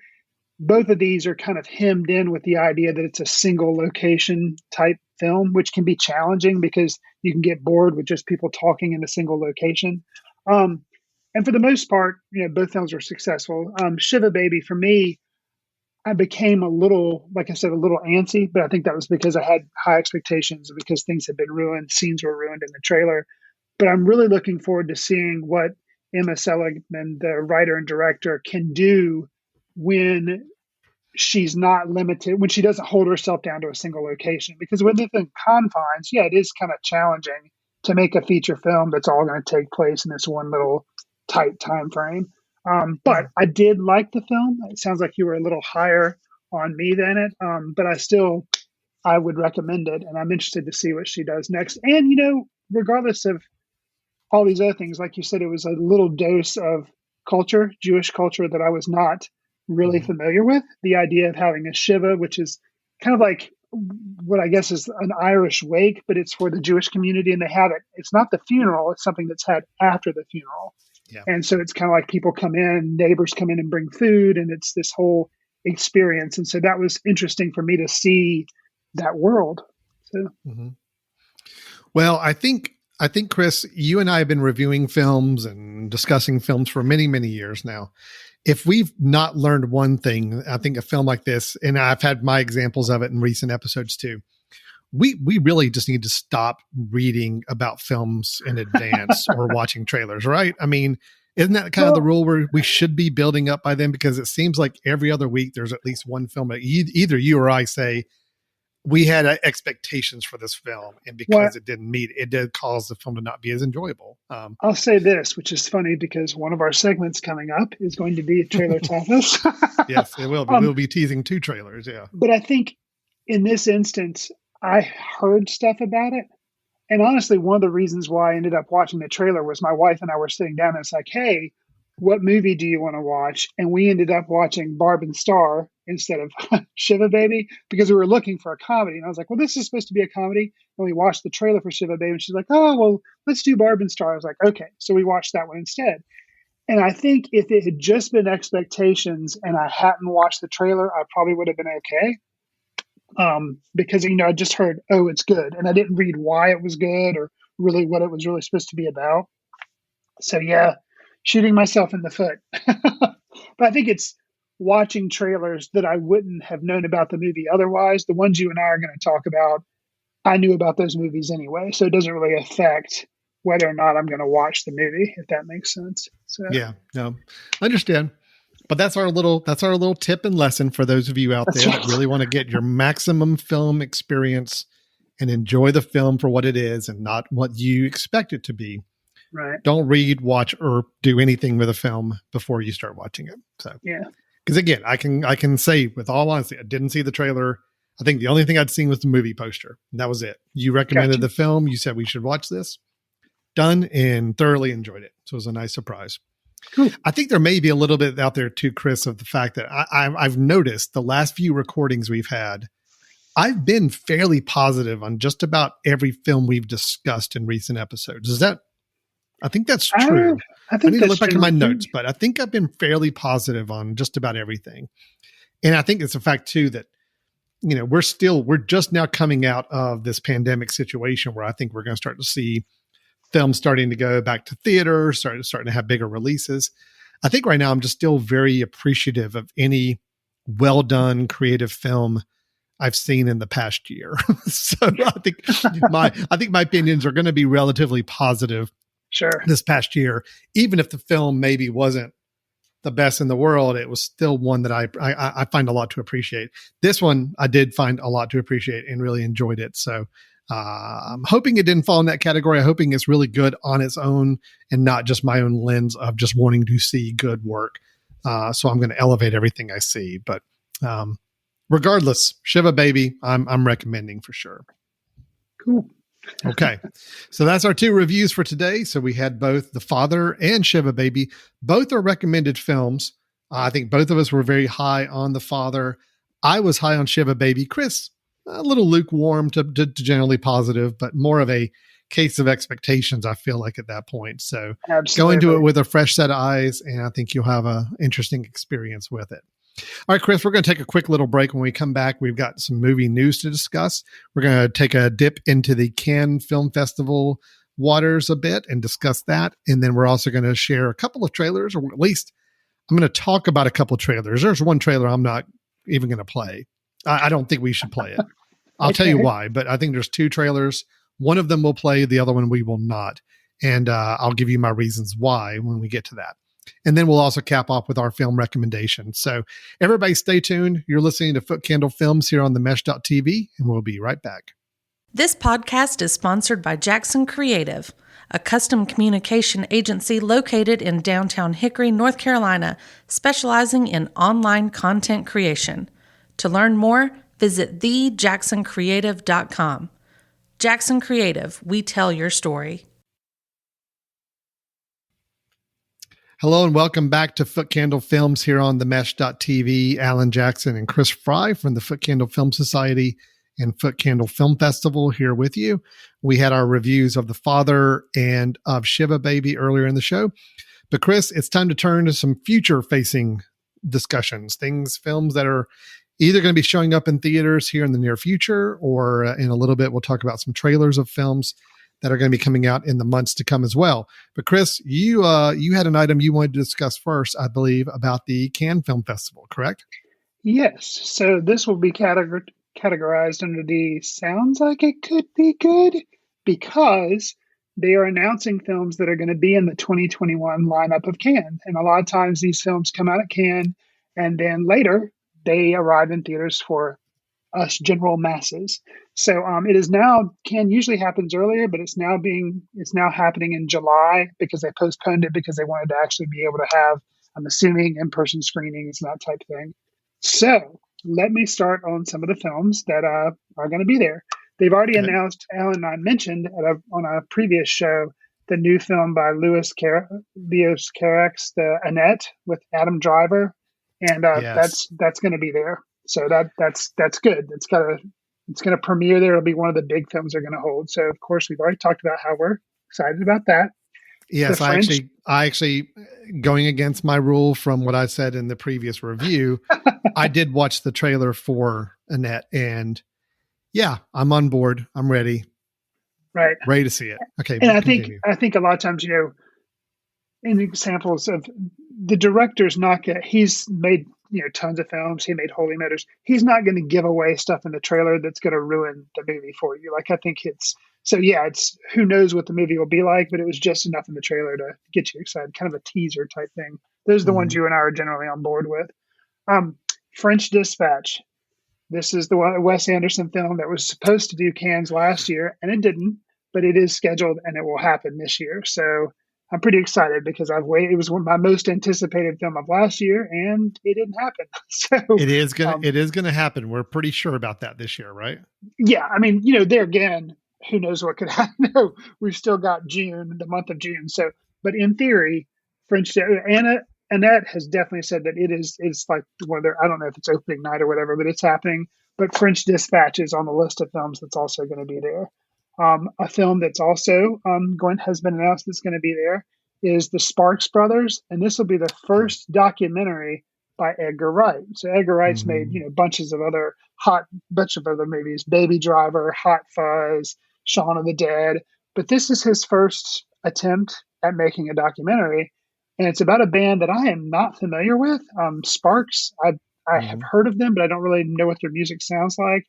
Speaker 3: both of these are kind of hemmed in with the idea that it's a single location type film, which can be challenging because you can get bored with just people talking in a single location. And for the most part, both films were successful. Shiva Baby, for me, I became a little, like I said, a little antsy, but I think that was because I had high expectations and because things had been ruined, scenes were ruined in the trailer. But I'm really looking forward to seeing what Emma Seligman, the writer and director, can do when she's not limited, when she doesn't hold herself down to a single location. Because within the confines, it is kind of challenging to make a feature film that's all going to take place in this one little tight time frame. But I did like the film. It sounds like you were a little higher on me than it. But I would recommend it. And I'm interested to see what she does next. And, regardless of all these other things, like you said, it was a little dose of culture, Jewish culture, that I was not really familiar with. The idea of having a Shiva, which is kind of like what I guess is an Irish wake, but it's for the Jewish community, and they have it. It's not the funeral. It's something that's had after the funeral. Yeah. And so it's kind of like people come in, neighbors come in and bring food, and it's this whole experience. And so that was interesting for me to see that world. So,
Speaker 2: Well, I think, Chris, you and I have been reviewing films and discussing films for many, many years now. If we've not learned one thing, I think a film like this, and I've had my examples of it in recent episodes too, we really just need to stop reading about films in advance or watching trailers, right? I mean, isn't that kind of the rule where we should be building up by then? Because it seems like every other week there's at least one film that either you or I say, we had expectations for this film, and because it didn't meet, it did cause the film to not be as enjoyable.
Speaker 3: I'll say this, which is funny because one of our segments coming up is going to be a trailer tapas.
Speaker 2: Yes, it will be. We'll be teasing 2 trailers. Yeah.
Speaker 3: But I think in this instance, I heard stuff about it. And honestly, one of the reasons why I ended up watching the trailer was my wife and I were sitting down and it's like, hey, what movie do you want to watch? And we ended up watching Barb and Star instead of Shiva Baby because we were looking for a comedy. And I was like, well, this is supposed to be a comedy. And we watched the trailer for Shiva Baby. And she's like, oh, well, let's do Barb and Star. I was like, okay. So we watched that one instead. And I think if it had just been expectations and I hadn't watched the trailer, I probably would have been okay. Because, I just heard, oh, it's good. And I didn't read why it was good or really what it was really supposed to be about. So, yeah, shooting myself in the foot. But I think it's watching trailers that I wouldn't have known about the movie otherwise. The ones you and I are going to talk about, I knew about those movies anyway. So it doesn't really affect whether or not I'm going to watch the movie, if that makes sense. So
Speaker 2: yeah, no, I understand. But that's our little tip and lesson for those of you out there that really want to get your maximum film experience and enjoy the film for what it is and not what you expect it to be.
Speaker 3: Right.
Speaker 2: Don't read, watch, or do anything with a film before you start watching it. So
Speaker 3: yeah.
Speaker 2: Because again, I can say with all honesty, I didn't see the trailer. I think the only thing I'd seen was the movie poster, and that was it. You recommended the film. You said we should watch this. Done, and thoroughly enjoyed it. So it was a nice surprise.
Speaker 3: Cool.
Speaker 2: I think there may be a little bit out there too, Chris, of the fact that I've noticed the last few recordings we've had, I've been fairly positive on just about every film we've discussed in recent episodes. I think that's true. I need to look back at my notes, but I think I've been fairly positive on just about everything. And I think it's a fact too that, we're just now coming out of this pandemic situation where I think we're going to start to see films starting to go back to theater, starting to have bigger releases. I think right now I'm just still very appreciative of any well done creative film I've seen in the past year. So I think my opinions are going to be relatively positive.
Speaker 3: Sure.
Speaker 2: This past year, even if the film maybe wasn't the best in the world, it was still one that I find a lot to appreciate. This one I did find a lot to appreciate and really enjoyed it. So I'm hoping it didn't fall in that category. I'm hoping it's really good on its own and not just my own lens of just wanting to see good work. So I'm going to elevate everything I see. But regardless, Shiva Baby, I'm recommending for sure.
Speaker 3: Cool.
Speaker 2: Okay. So that's our 2 reviews for today. So we had both The Father and Shiva Baby. Both are recommended films. I think both of us were very high on The Father. I was high on Shiva Baby. Chris, a little lukewarm to generally positive, but more of a case of expectations, I feel like, at that point. So
Speaker 3: Absolutely.
Speaker 2: Go into it with a fresh set of eyes, and I think you'll have an interesting experience with it. All right, Chris, we're going to take a quick little break. When we come back, we've got some movie news to discuss. We're going to take a dip into the Cannes Film Festival waters a bit and discuss that. And then we're also going to share a couple of trailers, or at least I'm going to talk about a couple of trailers. There's one trailer I'm not even going to play. I don't think we should play it. I'll tell you why, but I think there's two trailers. One of them will play, the other one we will not. And I'll give you my reasons why when we get to that. And then we'll also cap off with our film recommendations. So everybody stay tuned. You're listening to Foot Candle Films here on the Mesh.tv, and we'll be right back.
Speaker 14: This podcast is sponsored by Jackson Creative, a custom communication agency located in downtown Hickory, North Carolina, specializing in online content creation. To learn more, visit thejacksoncreative.com. Jackson Creative, we tell your story.
Speaker 2: Hello and welcome back to Foot Candle Films here on the Mesh.tv. Alan Jackson and Chris Fry from the Foot Candle Film Society and Foot Candle Film Festival here with you. We had our reviews of The Father and of Shiva Baby earlier in the show. But Chris, it's time to turn to some future-facing discussions, films that are either going to be showing up in theaters here in the near future, or in a little bit we'll talk about some trailers of films that are going to be coming out in the months to come as well. But Chris, you had an item you wanted to discuss first, I believe, about the Cannes Film Festival, correct?
Speaker 3: Yes. So this will be categorized under the sounds like it could be good, because they are announcing films that are going to be in the 2021 lineup of Cannes. And a lot of times these films come out at Cannes and then later they arrive in theaters for us general masses. So it is now, Cannes usually happens earlier, but it's now happening in July because they postponed it because they wanted to actually be able to have, I'm assuming, in-person screenings and that type of thing. So let me start on some of the films that are going to be there. They've already announced, Alan and I mentioned on a previous show, the new film by Leos Carax, the Annette with Adam Driver, and
Speaker 2: yes.
Speaker 3: that's going to be there. So that's good. It's going to premiere there. It'll be one of the big films they're going to hold. So of course we've already talked about how we're excited about that.
Speaker 2: Yes, I actually going against my rule from what I said in the previous review, I did watch the trailer for Annette, and yeah, I'm on board. I'm ready.
Speaker 3: Right.
Speaker 2: Ready to see it. Okay.
Speaker 3: And I think a lot of times, in examples of the director's he's made, tons of films. He made Holy Motors. He's not going to give away stuff in the trailer that's going to ruin the movie for you. Like, I think it's who knows what the movie will be like, but it was just enough in the trailer to get you excited, kind of a teaser type thing. Those are the ones you and I are generally on board with. French Dispatch. This is the Wes Anderson film that was supposed to do Cannes last year, and it didn't, but it is scheduled and it will happen this year. So I'm pretty excited because it was one of my most anticipated film of last year, and it didn't happen. So
Speaker 2: it is gonna happen. We're pretty sure about that this year, right?
Speaker 3: Yeah, I mean, there again, who knows what could happen? No, we've still got June, the month of June. So, but in theory, Annette has definitely said that it's like one of their, I don't know if it's opening night or whatever, but it's happening. But French Dispatch is on the list of films that's also going to be there. A film that's also has been announced that's going to be there is the Sparks Brothers, and this will be the first documentary by Edgar Wright. So Edgar Wright's made bunches of other movies, Baby Driver, Hot Fuzz, Shaun of the Dead, but this is his first attempt at making a documentary, and it's about a band that I am not familiar with. Sparks, I have heard of them, but I don't really know what their music sounds like.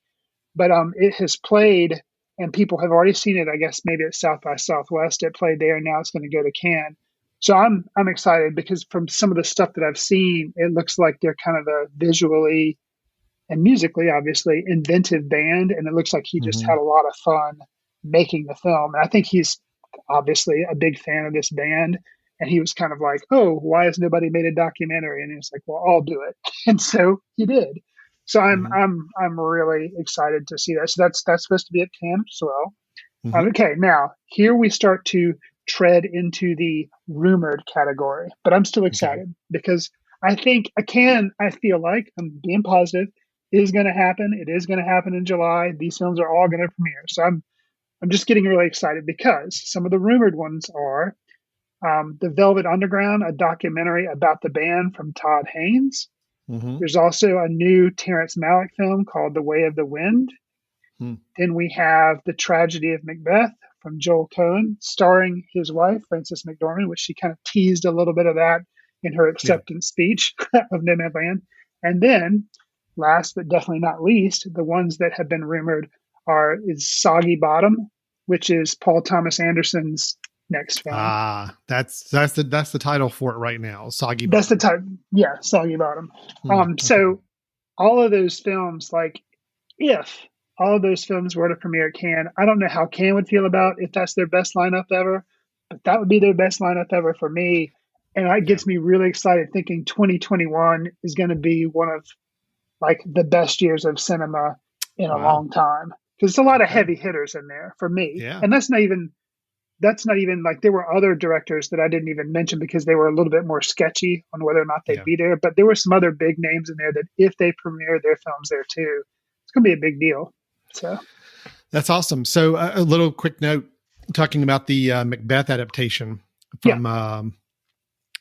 Speaker 3: But it has played, and people have already seen it. I guess maybe at South by Southwest it played there, and now it's going to go to Cannes. So I'm excited because from some of the stuff that I've seen, it looks like they're kind of a visually and musically, obviously, inventive band, and it looks like he just had a lot of fun making the film. And I think he's obviously a big fan of this band, and he was kind of like, "Oh, why has nobody made a documentary?" And he was like, "Well, I'll do it," and so he did. So I'm really excited to see that. So that's supposed to be at Cannes as well. Okay, now here we start to tread into the rumored category, but I'm still excited because I think I feel like I'm being positive, is going to happen. It is going to happen in July. These films are all going to premiere. So I'm just getting really excited because some of the rumored ones are The Velvet Underground, a documentary about the band from Todd Haynes.
Speaker 2: Mm-hmm.
Speaker 3: There's also a new Terrence Malick film called The Way of the Wind. Then we have The Tragedy of Macbeth from Joel Cohen, starring his wife, Frances McDormand, which she kind of teased a little bit of that in her acceptance speech of Nomadland. And then, last but definitely not least, the ones that have been rumored is Soggy Bottom, which is Paul Thomas Anderson's next film.
Speaker 2: That's the title for it right now. Soggy Bottom.
Speaker 3: That's the title. Yeah, Soggy Bottom. So all of those films, like if all of those films were to premiere at Cannes, I don't know how Cannes would feel about if that's their best lineup ever, but that would be their best lineup ever for me. And that gets me really excited thinking 2021 is going to be one of like the best years of cinema in a long time. Because there's a lot of heavy hitters in there for me.
Speaker 2: Yeah.
Speaker 3: And that's not even like, there were other directors that I didn't even mention because they were a little bit more sketchy on whether or not they'd be there. But there were some other big names in there that if they premiere their films there too, it's going to be a big deal. So
Speaker 2: that's awesome. So a little quick note talking about the Macbeth adaptation from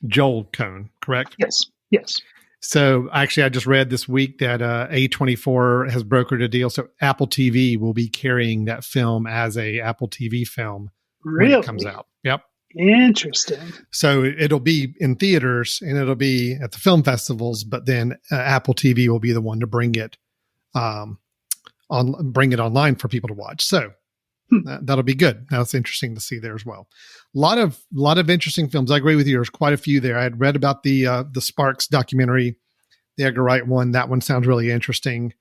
Speaker 2: Joel Cohen, correct?
Speaker 3: Yes.
Speaker 2: So actually, I just read this week that A24 has brokered a deal. So Apple TV will be carrying that film as a Apple TV film when it comes out. Yep.
Speaker 3: Interesting.
Speaker 2: So it'll be in theaters and it'll be at the film festivals, but then Apple TV will be the one to bring it online for people to watch. So that'll be good. That's interesting to see there as well. A lot of interesting films. I agree with you. There's quite a few there. I had read about the Sparks documentary, the Edgar Wright one. That one sounds really interesting.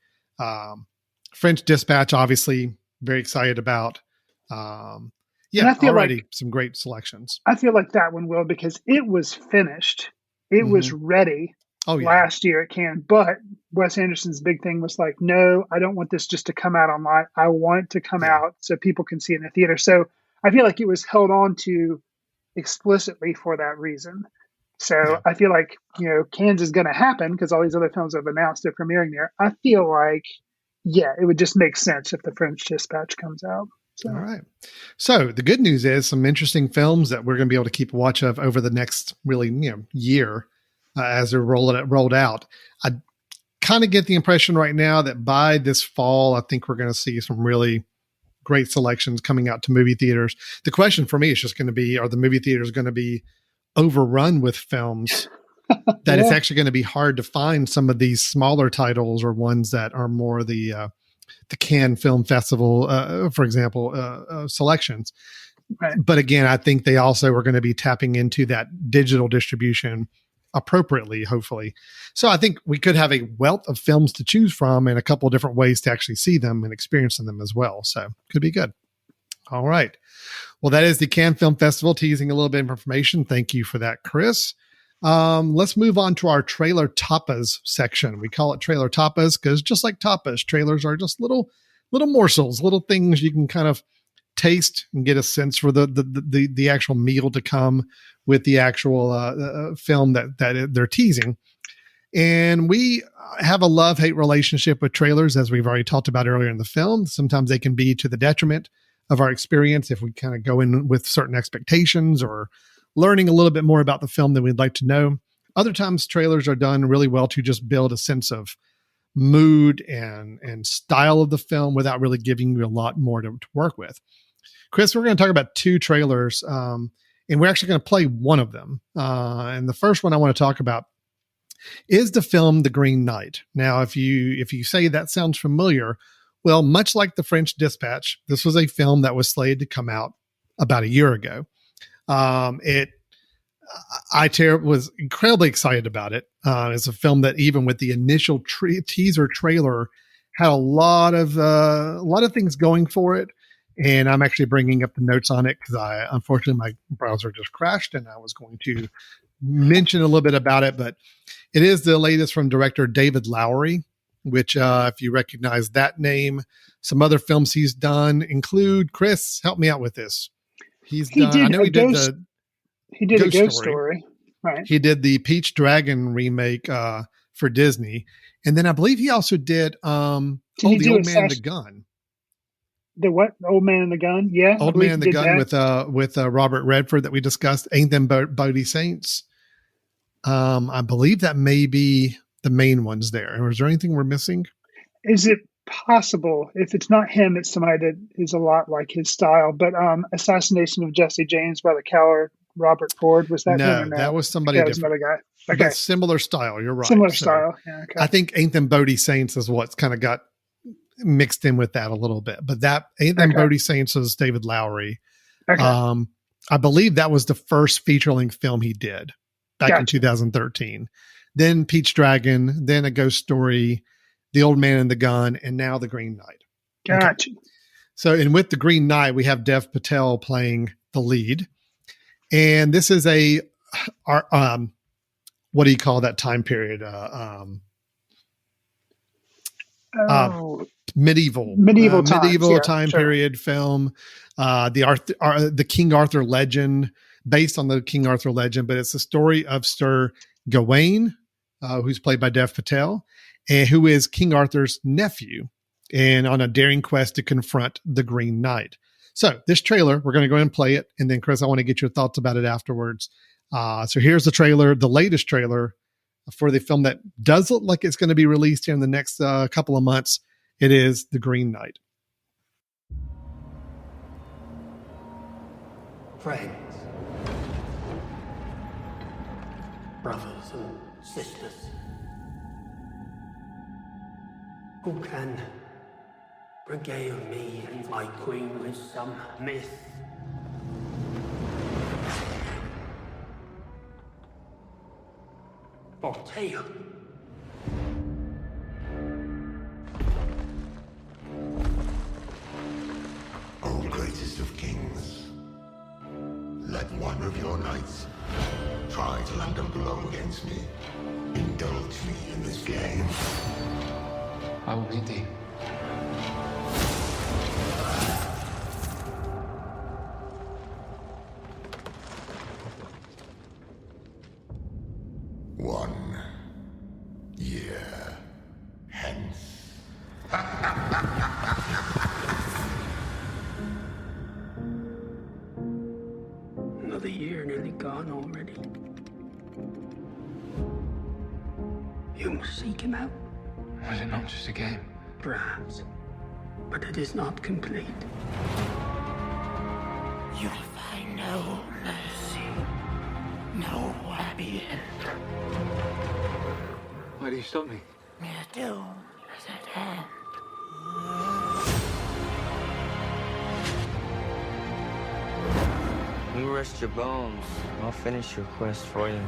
Speaker 2: French Dispatch, obviously, very excited about.
Speaker 3: And I feel
Speaker 2: already
Speaker 3: like
Speaker 2: some great selections.
Speaker 3: I feel like that one will, because it was finished. It was ready last year at Cannes. But Wes Anderson's big thing was like, no, I don't want this just to come out online. I want it to come out so people can see it in the theater. So I feel like it was held on to explicitly for that reason. So I feel like, Cannes is going to happen because all these other films have announced they're premiering there. I feel like, it would just make sense if the French Dispatch comes out. So.
Speaker 2: All right. So the good news is some interesting films that we're going to be able to keep watch of over the next year as they're rolled out. I kind of get the impression right now that by this fall, I think we're going to see some really great selections coming out to movie theaters. The question for me is just going to be, are the movie theaters going to be overrun with films that it's actually going to be hard to find some of these smaller titles or ones that are more the Cannes Film Festival, for example, selections.
Speaker 3: Right.
Speaker 2: But again, I think they also are going to be tapping into that digital distribution appropriately, hopefully. So I think we could have a wealth of films to choose from and a couple of different ways to actually see them and experience them as well. So could be good. All right. Well, that is the Cannes Film Festival, teasing a little bit of information. Thank you for that, Chris. Let's move on to our trailer tapas section. We call it trailer tapas because just like tapas, trailers are just little morsels, little things you can kind of taste and get a sense for the actual meal to come with the actual film that they're teasing. And we have a love-hate relationship with trailers, as we've already talked about earlier in the film. Sometimes they can be to the detriment of our experience if we kind of go in with certain expectations or learning a little bit more about the film than we'd like to know. Other times trailers are done really well to just build a sense of mood and style of the film without really giving you a lot more to work with. Chris, we're going to talk about two trailers, and we're actually going to play one of them. And the first one I want to talk about is the film The Green Knight. Now, if you say that sounds familiar, well, much like The French Dispatch, this was a film that was slated to come out about a year ago. I was incredibly excited about it. It's a film that even with the initial teaser trailer had a lot of things going for it. And I'm actually bringing up the notes on it because unfortunately my browser just crashed and I was going to mention a little bit about it, but it is the latest from director David Lowery, which if you recognize that name, some other films he's done include, Chris, help me out with this. He did a Ghost Story.
Speaker 3: Right.
Speaker 2: He did the Peach Dragon remake for Disney. And then I believe he also did The Old Man and the Gun.
Speaker 3: The what? Old Man and the Gun? Yeah.
Speaker 2: Old Man and the Gun with Robert Redford that we discussed. Ain't Them Bodie Saints. I believe that may be the main ones there. Or is there anything we're missing?
Speaker 3: Is it possible, if it's not him, it's somebody that is a lot like his style, but Assassination of Jesse James by the coward Robert Ford, was that him or no?
Speaker 2: That was somebody
Speaker 3: that was
Speaker 2: different.
Speaker 3: another guy. Okay.
Speaker 2: But similar style, you're right.
Speaker 3: Similar
Speaker 2: So
Speaker 3: style. Yeah, okay.
Speaker 2: I think Ain't Them Bodie Saints is what's kind of got mixed in with that a little bit. But that Ain't Them Bodie Saints is David Lowery.
Speaker 3: Okay.
Speaker 2: I believe that was the first feature-length film he did back in 2013. Then Peach Dragon, then A Ghost Story, The Old Man and the Gun, and now The Green Knight.
Speaker 3: Gotcha.
Speaker 2: Okay. So, and with The Green Knight, we have Dev Patel playing the lead. And this is what do you call that time period? Medieval time period film. The King Arthur legend, based on the King Arthur legend, but it's the story of Sir Gawain, who's played by Dev Patel, and who is King Arthur's nephew, and on a daring quest to confront the Green Knight. So this trailer, we're going to go ahead and play it. And then Chris, I want to get your thoughts about it afterwards. So here's the trailer, the latest trailer for the film that does look like it's going to be released here in the next couple of months. It is The Green Knight.
Speaker 15: Friends, brothers and sisters, who can regale me and my queen with some myth or tale?
Speaker 16: O greatest of kings, let one of your knights try to land a blow against me. Indulge me in this game.
Speaker 8: I will meet thee.
Speaker 16: One year hence.
Speaker 15: Another year nearly gone already. You must seek him out.
Speaker 8: Was it not just a game?
Speaker 15: Perhaps, but it is not complete.
Speaker 16: You'll find no mercy, no happy end.
Speaker 8: Why do you stop me?
Speaker 16: Your doom is at hand.
Speaker 17: You rest your bones. I'll finish your quest for you.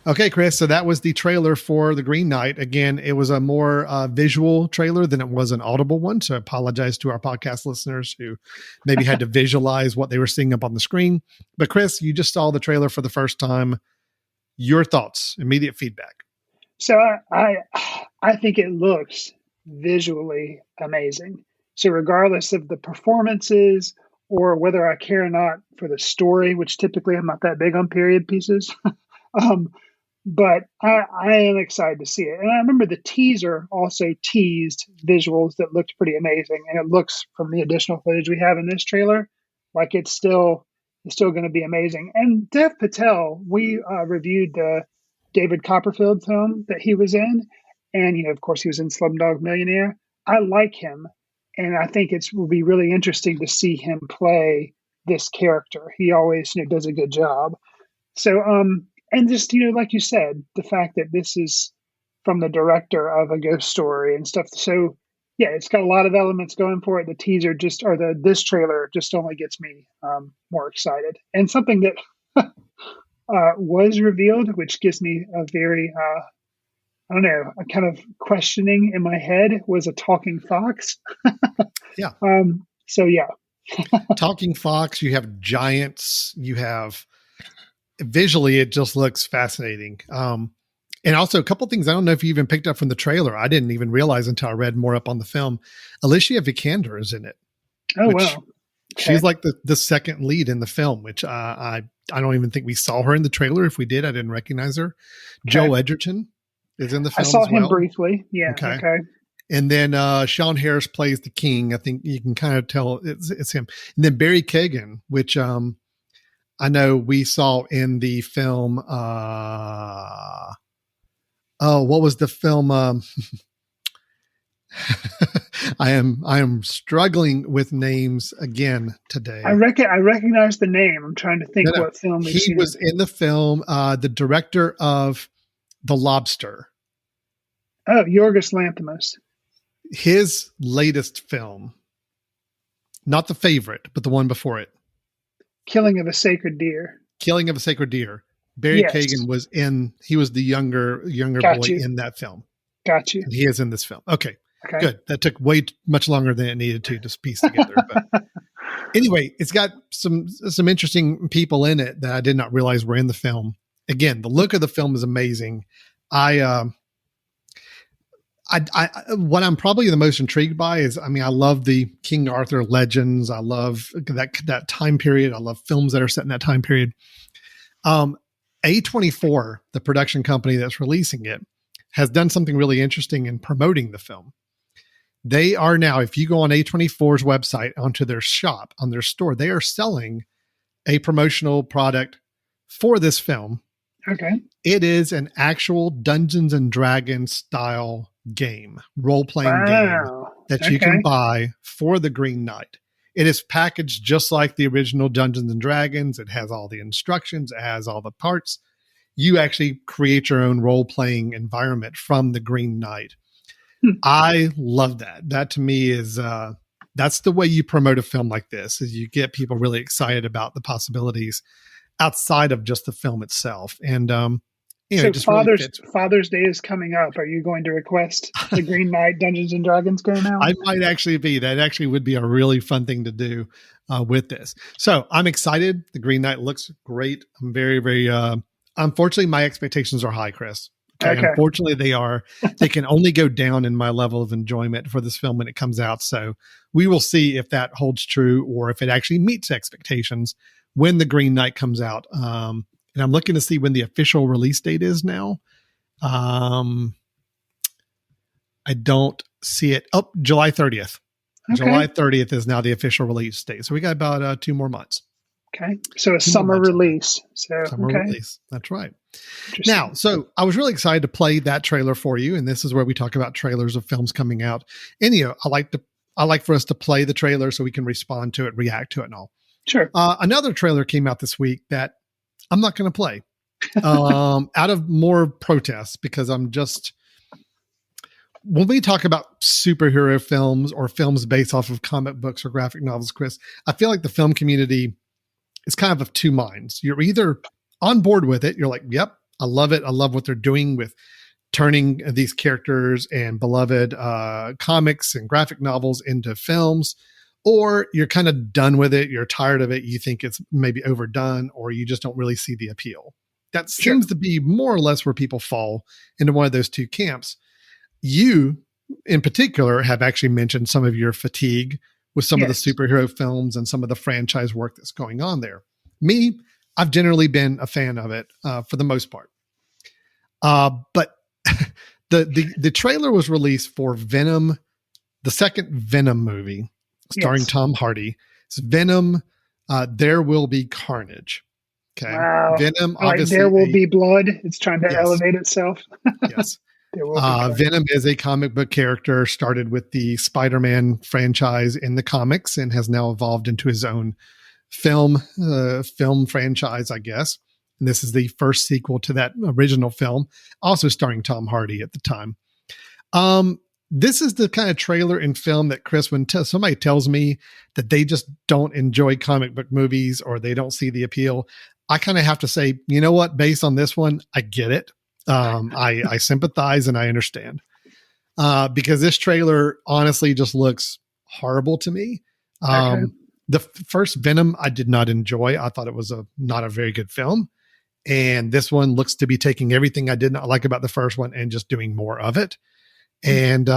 Speaker 2: Okay, Chris. So that was the trailer for The Green Knight. Again, it was a more visual trailer than it was an audible one. So I apologize to our podcast listeners who maybe had to visualize what they were seeing up on the screen. But Chris, you just saw the trailer for the first time. Your thoughts, immediate feedback.
Speaker 3: So I think it looks visually amazing. So regardless of the performances or whether I care or not for the story, which typically I'm not that big on period pieces, but I am excited to see it. And I remember the teaser also teased visuals that looked pretty amazing. And it looks, from the additional footage we have in this trailer, like it's still going to be amazing. And Dev Patel, we reviewed the David Copperfield film that he was in. And, of course, he was in Slumdog Millionaire. I like him. And I think it will be really interesting to see him play this character. He always does a good job. So, and just, like you said, the fact that this is from the director of A Ghost Story and stuff. So, yeah, it's got a lot of elements going for it. The teaser this trailer just only gets me more excited. And something that was revealed, which gives me a very, a kind of questioning in my head, was a talking fox.
Speaker 2: Yeah.
Speaker 3: So, yeah.
Speaker 2: Talking fox, you have giants, you have... Visually, it just looks fascinating. And also a couple things I don't know if you even picked up from the trailer. I didn't even realize until I read more up on the film. Alicia Vikander is in it.
Speaker 3: Oh, wow. Okay.
Speaker 2: She's like the second lead in the film, which I don't even think we saw her in the trailer. If we did, I didn't recognize her. Okay. Joe Edgerton is in the film.
Speaker 3: I saw him briefly. Yeah. Okay.
Speaker 2: And then Sean Harris plays the king. I think you can kind of tell it's him. And then Barry Keoghan, which I know we saw in the film. What was the film? I am struggling with names again today.
Speaker 3: I recognize the name. I'm trying to think what film
Speaker 2: he was in the film. The director of The Lobster.
Speaker 3: Oh, Yorgos Lanthimos.
Speaker 2: His latest film, not The Favorite, but the one before it.
Speaker 3: Killing of a Sacred Deer.
Speaker 2: Killing of a Sacred Deer. Barry Keoghan was in. He was the younger boy in that film.
Speaker 3: Got you.
Speaker 2: And he is in this film. Okay. Good. That took way much longer than it needed to just piece together. But anyway, it's got some interesting people in it that I did not realize were in the film. Again, the look of the film is amazing. I what I'm probably the most intrigued by is, I love the King Arthur legends. I love that time period. I love films that are set in that time period. A24, the production company that's releasing it, has done something really interesting in promoting the film. They are now, if you go on A24's website onto their shop, on their store, they are selling a promotional product for this film.
Speaker 3: Okay.
Speaker 2: It is an actual Dungeons and Dragons style game, role-playing game that you can buy for the Green Knight. It is packaged just like the original Dungeons and Dragons. It has all the instructions. It has all the parts. You actually create your own role-playing environment from the Green Knight. I love that. That to me is, that's the way you promote a film like this, is you get people really excited about the possibilities outside of just the film itself. And,
Speaker 3: so Father's Day is coming up. Are you going to request the Green Knight Dungeons and Dragons game out?
Speaker 2: I might actually be. That actually would be a really fun thing to do with this. So I'm excited. The Green Knight looks great. I'm very, very, unfortunately, my expectations are high, Chris. Okay. Unfortunately, they are. They can only go down in my level of enjoyment for this film when it comes out. So we will see if that holds true or if it actually meets expectations when the Green Knight comes out. And I'm looking to see when the official release date is now. I don't see it. Oh, July 30th. Okay. July 30th is now the official release date. So we got about 2 more months.
Speaker 3: Okay. So a summer release. Summer
Speaker 2: release. That's right. Now, so I was really excited to play that trailer for you. And this is where we talk about trailers of films coming out. And, I like for us to play the trailer so we can respond to it, react to it and all.
Speaker 3: Sure.
Speaker 2: Another trailer came out this week that I'm not going to play out of more protests, because when we talk about superhero films or films based off of comic books or graphic novels, Chris, I feel like the film community is kind of two minds. You're either on board with it. You're like, yep, I love it. I love what they're doing with turning these characters and beloved comics and graphic novels into films. Or you're kind of done with it. You're tired of it. You think it's maybe overdone, or you just don't really see the appeal. That seems to be more or less where people fall into one of those two camps. You, in particular, have actually mentioned some of your fatigue with some of the superhero films and some of the franchise work that's going on there. Me, I've generally been a fan of it for the most part. But the trailer was released for Venom, the second Venom movie, starring Tom Hardy. It's Venom, There Will Be Carnage. Okay.
Speaker 3: Wow.
Speaker 2: Venom, obviously.
Speaker 3: There Will Be Blood. It's trying to elevate itself.
Speaker 2: Yes. Venom is a comic book character, started with the Spider-Man franchise in the comics and has now evolved into his own film franchise, I guess. And this is the first sequel to that original film, also starring Tom Hardy at the time. This is the kind of trailer and film that, Chris, when somebody tells me that they just don't enjoy comic book movies or they don't see the appeal, I kind of have to say, you know what, based on this one, I get it. I sympathize and I understand because this trailer honestly just looks horrible to me. The first Venom I did not enjoy. I thought it was not a very good film. And this one looks to be taking everything I did not like about the first one and just doing more of it. And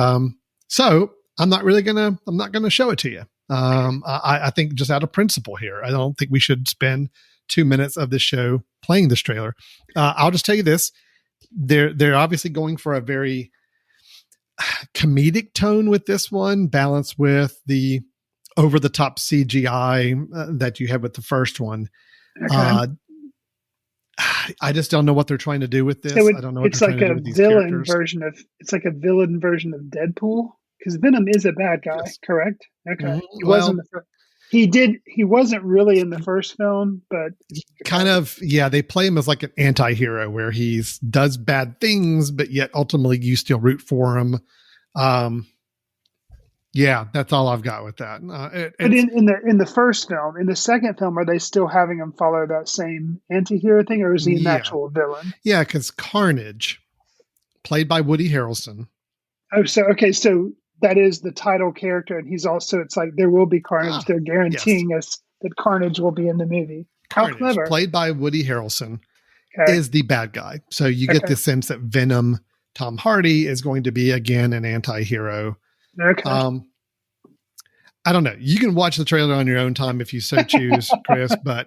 Speaker 2: so I'm not going to show it to you. I think just out of principle here, I don't think we should spend 2 minutes of this show playing this trailer. I'll just tell you this. They're obviously going for a very comedic tone with this one, balanced with the over the top CGI that you had with the first one.
Speaker 3: Okay.
Speaker 2: I just don't know what they're trying to do with this.
Speaker 3: So
Speaker 2: I don't know what
Speaker 3: it's
Speaker 2: they're
Speaker 3: like
Speaker 2: trying to do
Speaker 3: a
Speaker 2: with these
Speaker 3: villain
Speaker 2: characters.
Speaker 3: version of it's like a villain version of Deadpool, because Venom is a bad guy,
Speaker 2: Yes.
Speaker 3: correct? Okay.
Speaker 2: Mhm.
Speaker 3: He wasn't
Speaker 2: Well,
Speaker 3: he wasn't really in the first film, but
Speaker 2: kind of, yeah, they play him as like an anti-hero where he's does bad things, but yet ultimately you still root for him. Yeah, that's all I've got with that.
Speaker 3: but in the first film, in the second film, are they still having him follow that same anti-hero thing, or is he an
Speaker 2: Yeah.
Speaker 3: actual villain?
Speaker 2: Yeah, because Carnage, played by Woody Harrelson.
Speaker 3: Oh, so that is the title character, and he's also, it's like there will be Carnage. They're guaranteeing us that Carnage will be in the movie. How
Speaker 2: Carnage,
Speaker 3: clever.
Speaker 2: played by Woody Harrelson,
Speaker 3: Okay.
Speaker 2: is the bad guy. So you get
Speaker 3: Okay.
Speaker 2: the sense that Venom, Tom Hardy, is going to be again an anti-hero.
Speaker 3: Okay.
Speaker 2: I don't know. You can watch the trailer on your own time if you so choose, Chris, but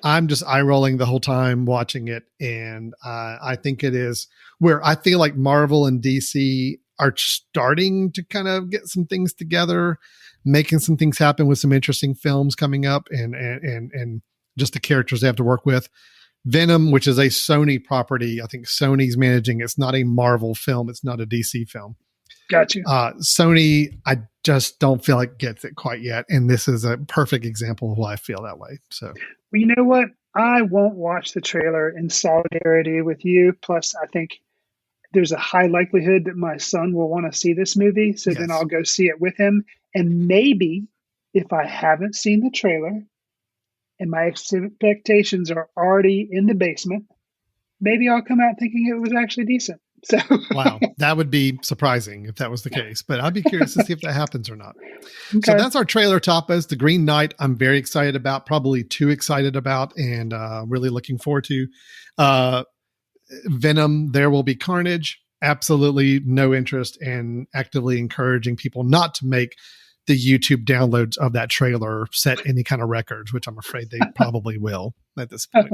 Speaker 2: I'm just eye rolling the whole time watching it. And I think it is where I feel like Marvel and DC are starting to kind of get some things together, making some things happen with some interesting films coming up and just the characters they have to work with. Venom, which is a Sony property. I think Sony's managing. It's not a Marvel film. It's not a DC film.
Speaker 3: Got you.
Speaker 2: Sony, I just don't feel like gets it quite yet. And this is a perfect example of why I feel that way. So,
Speaker 3: Well, you know what? I won't watch the trailer in solidarity with you. Plus, I think there's a high likelihood that my son will want to see this movie. So then I'll go see it with him. And maybe if I haven't seen the trailer and my expectations are already in the basement, maybe I'll come out thinking it was actually decent. So
Speaker 2: wow, that would be surprising if that was the case, but I'd be curious to see if that happens or not.
Speaker 3: Okay.
Speaker 2: So that's our trailer tapas. The Green Knight, I'm very excited about, probably too excited about, and really looking forward to. Venom, There Will Be Carnage, absolutely no interest, and actively encouraging people not to make the YouTube downloads of that trailer set any kind of records, which I'm afraid they probably will at this point.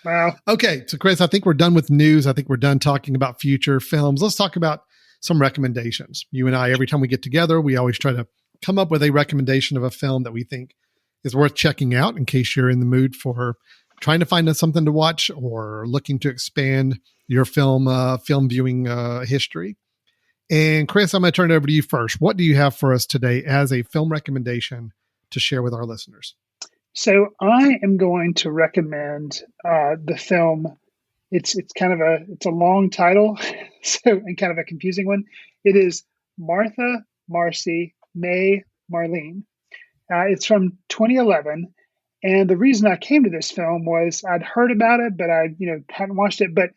Speaker 3: Wow.
Speaker 2: Okay. So Chris, I think we're done with news. I think we're done talking about future films. Let's talk about some recommendations. You and I, every time we get together, we always try to come up with a recommendation of a film that we think is worth checking out in case you're in the mood for trying to find something to watch or looking to expand your film viewing history. And Chris, I'm going to turn it over to you first. What do you have for us today as a film recommendation to share with our listeners?
Speaker 3: So I am going to recommend the film. It's a long title, and kind of a confusing one. It is Martha, Marcy, May, Marlene. It's from 2011, and the reason I came to this film was I'd heard about it, but I hadn't watched it. But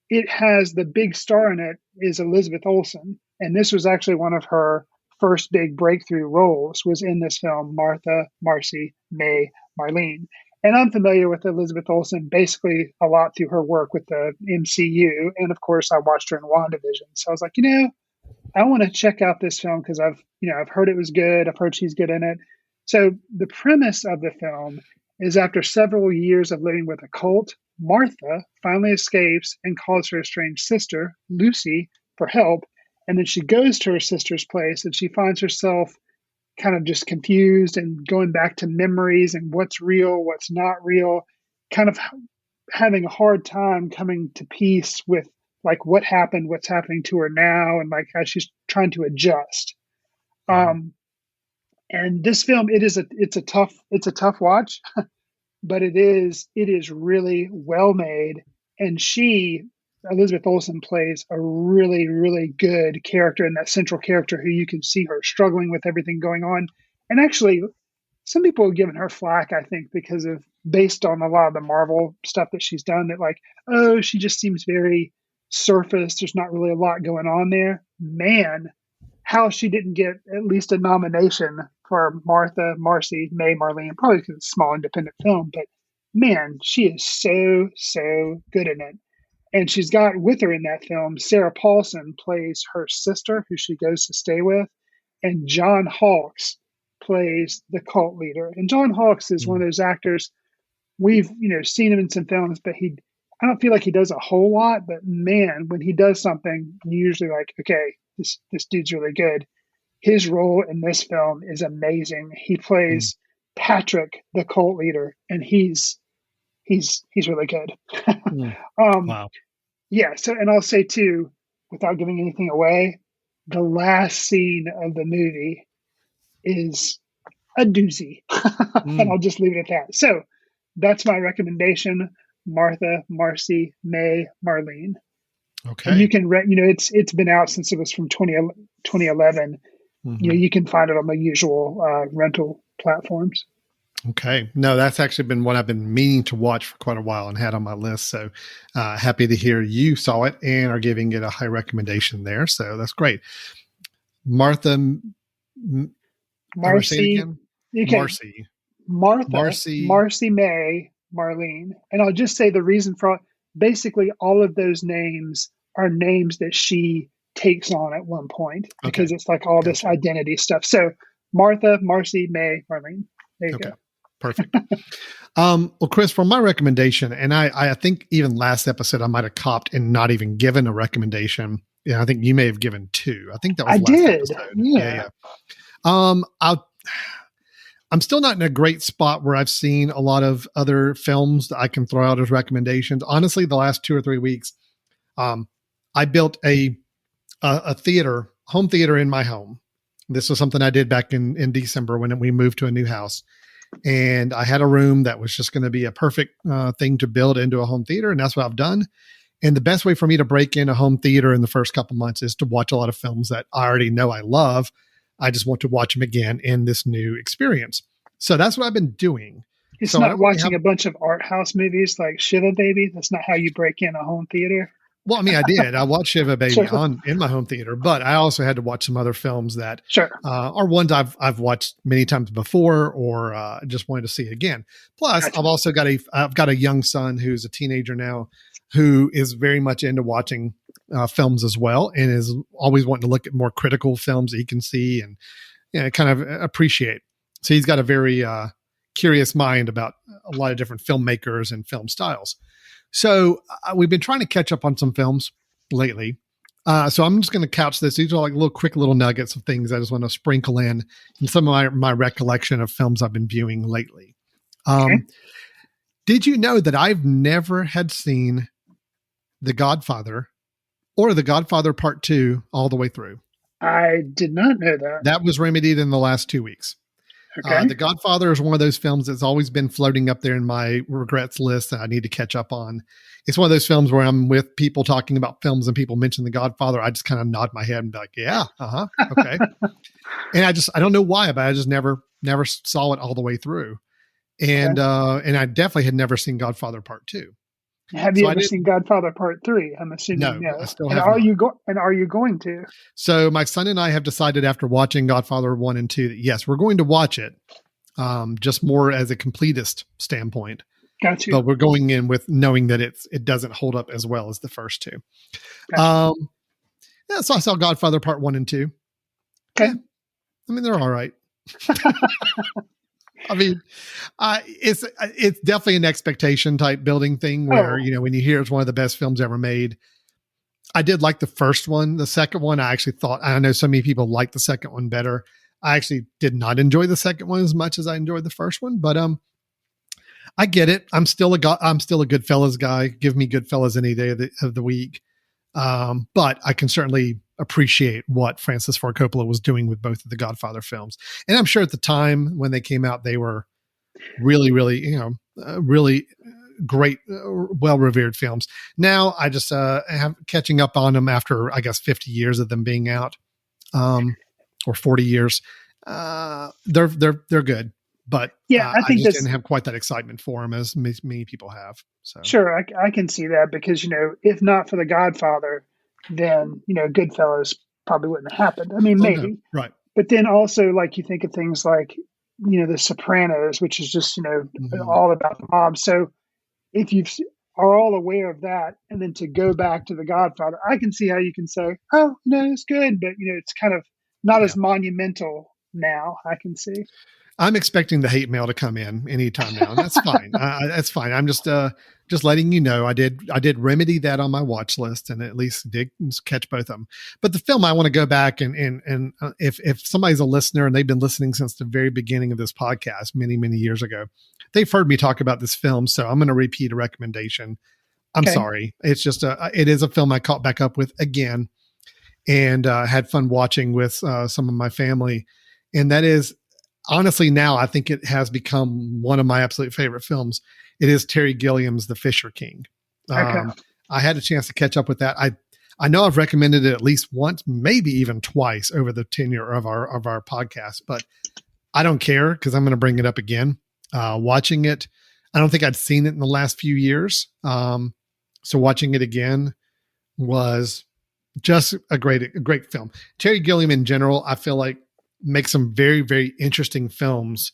Speaker 3: it has the big star in it is Elizabeth Olsen, and this was actually one of her first big breakthrough roles. Was in this film, Martha, Marcy, May, Marlene. And I'm familiar with Elizabeth Olsen basically a lot through her work with the MCU. And of course, I watched her in WandaVision. So I was like, I want to check out this film because I've heard it was good. I've heard she's good in it. So the premise of the film is after several years of living with a cult, Martha finally escapes and calls her estranged sister, Lucy, for help. And then she goes to her sister's place and she finds herself kind of just confused and going back to memories and what's real, what's not real, kind of having a hard time coming to peace with like what happened, what's happening to her now, and like how she's trying to adjust. And this film, it's a tough watch, but it is really well made. And Elizabeth Olsen plays a really, really good character, and that central character who you can see her struggling with everything going on. And actually, some people have given her flack, I think, based on a lot of the Marvel stuff that she's done, that like, oh, she just seems very surface. There's not really a lot going on there. Man, how she didn't get at least a nomination for Martha, Marcy, May, Marlene, probably because it's a small independent film, but man, she is so, so good in it. And she's got with her in that film, Sarah Paulson plays her sister, who she goes to stay with, and John Hawkes plays the cult leader. And John Hawkes is one of those actors, we've seen him in some films, but I don't feel like he does a whole lot. But man, when he does something, you're usually like, okay, this dude's really good. His role in this film is amazing. He plays Patrick, the cult leader, and he's really good.
Speaker 2: Wow.
Speaker 3: Yeah. So, and I'll say too, without giving anything away, the last scene of the movie is a doozy, and I'll just leave it at that. So, that's my recommendation: Martha, Marcy, May, Marlene.
Speaker 2: Okay.
Speaker 3: And you can it's been out since it was from 2011. You can find it on the usual rental platforms.
Speaker 2: Okay. No, that's actually been what I've been meaning to watch for quite a while and had on my list. So happy to hear you saw it and are giving it a high recommendation there. So that's great. Martha,
Speaker 3: Marcy,
Speaker 2: Marcy,
Speaker 3: Martha,
Speaker 2: Marcy,
Speaker 3: Marcy, May, Marlene. And I'll just say the reason for basically all of those names are names that she takes on at one point because it's like all this identity stuff. So Martha, Marcy, May, Marlene. There you go.
Speaker 2: Perfect. Well, Chris, for my recommendation, and I think even last episode I might have copped and not even given a recommendation. Yeah, I think you may have given two. I think that was last episode. Yeah. I'm still not in a great spot where I've seen a lot of other films that I can throw out as recommendations. Honestly, the last 2 or 3 weeks, I built a home theater in my home. This was something I did back in December when we moved to a new house. And I had a room that was just going to be a perfect thing to build into a home theater. And that's what I've done. And the best way for me to break in a home theater in the first couple months is to watch a lot of films that I already know I love. I just want to watch them again in this new experience. So that's what I've been doing.
Speaker 3: It's not watching a bunch of art house movies like Shiva Baby. That's not how you break in a home theater.
Speaker 2: Well, I mean, I did. I watched Shiva Baby in my home theater, but I also had to watch some other films that are ones I've watched many times before or just wanted to see again. Plus, I've also got a young son who's a teenager now who is very much into watching films as well and is always wanting to look at more critical films that he can see and kind of appreciate. So he's got a very curious mind about a lot of different filmmakers and film styles. So we've been trying to catch up on some films lately. So I'm just going to couch this. These are like quick little nuggets of things I just want to sprinkle in some of my recollection of films I've been viewing lately. Did you know that I've never had seen The Godfather or The Godfather Part 2 all the way through?
Speaker 3: I did not know that.
Speaker 2: That was remedied in the last 2 weeks.
Speaker 3: Okay.
Speaker 2: The Godfather is one of those films that's always been floating up there in my regrets list that I need to catch up on. It's one of those films where I'm with people talking about films and people mention The Godfather. I just kind of nod my head and be like, yeah, okay. And I don't know why, but I just never saw it all the way through. And I definitely had never seen Godfather Part 2.
Speaker 3: Have you ever seen Godfather Part 3? I'm assuming
Speaker 2: no. I still
Speaker 3: and
Speaker 2: have
Speaker 3: are
Speaker 2: not.
Speaker 3: you going to?
Speaker 2: So my son and I have decided after watching Godfather 1 and 2 that yes, we're going to watch it, just more as a completist standpoint.
Speaker 3: Gotcha.
Speaker 2: But we're going in with knowing that it doesn't hold up as well as the first two.
Speaker 3: Gotcha.
Speaker 2: So I saw Godfather Part 1 and 2.
Speaker 3: Okay.
Speaker 2: Yeah. I mean, they're all right. I mean, it's definitely an expectation type building thing where, when you hear it's one of the best films ever made. I did like the first one. The second one, I actually thought, I know so many people like the second one better. I actually did not enjoy the second one as much as I enjoyed the first one, but I get it. I'm still a Goodfellas guy. Give me Goodfellas any day of the week. But I can certainly appreciate what Francis Ford Coppola was doing with both of the Godfather films. And I'm sure at the time when they came out, they were really, really, really great, well-revered films. Now I just have catching up on them after, I guess, 50 years of them being out, or 40 years. They're good. But I think I just didn't have quite that excitement for them as many people have. So
Speaker 3: sure, I can see that because if not for The Godfather, then Goodfellas probably wouldn't have happened. I mean, maybe
Speaker 2: no. Right,
Speaker 3: but then also like you think of things like The Sopranos, which is just all about the mob. So if you are all aware of that, and then to go back to The Godfather, I can see how you can say, oh no, it's good, but it's kind of not as monumental now. I can see.
Speaker 2: I'm expecting the hate mail to come in anytime now, and that's fine. That's fine. I'm just letting you know I did remedy that on my watch list, and at least did catch both of them. But the film I want to go back and if somebody's a listener and they've been listening since the very beginning of this podcast many years ago, they've heard me talk about this film, so I'm going to repeat a recommendation. I'm sorry. It's just it is a film I caught back up with again, and had fun watching with some of my family, and that is. Honestly, now I think it has become one of my absolute favorite films. It is Terry Gilliam's The Fisher King. I had a chance to catch up with that. I know I've recommended it at least once, maybe even twice over the tenure of our podcast, but I don't care because I'm going to bring it up again. Watching it, I don't think I'd seen it in the last few years. So watching it again was just a great film. Terry Gilliam in general, I feel like make some very, very interesting films,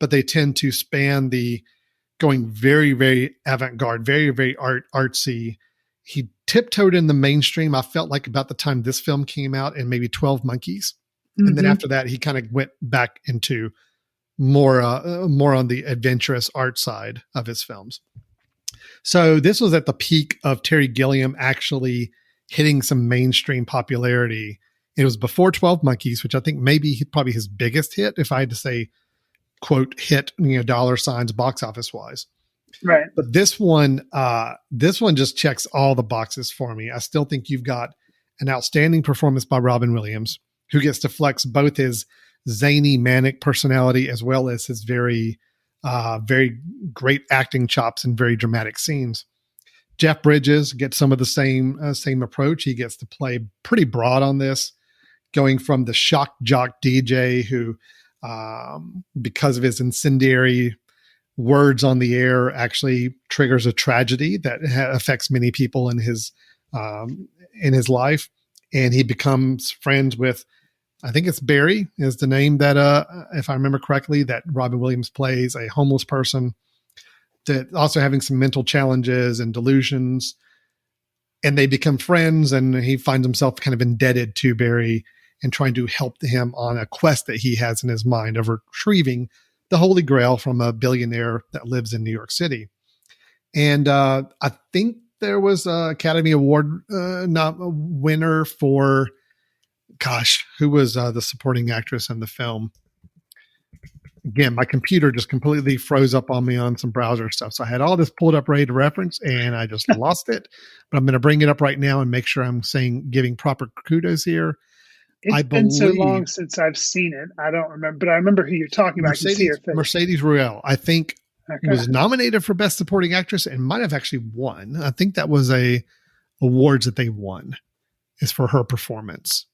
Speaker 2: but they tend to span the going very, very avant-garde, very, very artsy. He tiptoed in the mainstream. I felt like about the time this film came out and maybe 12 Monkeys. Mm-hmm. And then after that, he kind of went back into more on the adventurous art side of his films. So this was at the peak of Terry Gilliam actually hitting some mainstream popularity. It was before 12 Monkeys, which I think maybe probably his biggest hit, if I had to say, quote, hit, dollar signs box office wise.
Speaker 3: Right.
Speaker 2: But this one just checks all the boxes for me. I still think you've got an outstanding performance by Robin Williams, who gets to flex both his zany, manic personality as well as his very great acting chops and very dramatic scenes. Jeff Bridges gets some of the same approach. He gets to play pretty broad on this, going from the shock jock DJ who, because of his incendiary words on the air, actually triggers a tragedy that affects many people in his life. And he becomes friends with, I think it's Barry is the name that, if I remember correctly, that Robin Williams plays, a homeless person that also having some mental challenges and delusions. And they become friends, and he finds himself kind of indebted to Barry and trying to help him on a quest that he has in his mind of retrieving the Holy Grail from a billionaire that lives in New York City. And I think there was an Academy Award winner for, who was the supporting actress in the film? Again, my computer just completely froze up on me on some browser stuff. So I had all this pulled up ready to reference, and I just lost it. But I'm going to bring it up right now and make sure I'm giving proper kudos here.
Speaker 3: It's been so long since I've seen it. I don't remember, but I remember who you're talking about.
Speaker 2: Mercedes Ruehl, I think, was nominated for Best Supporting Actress and might have actually won. I think that was awards that they won is for her performance.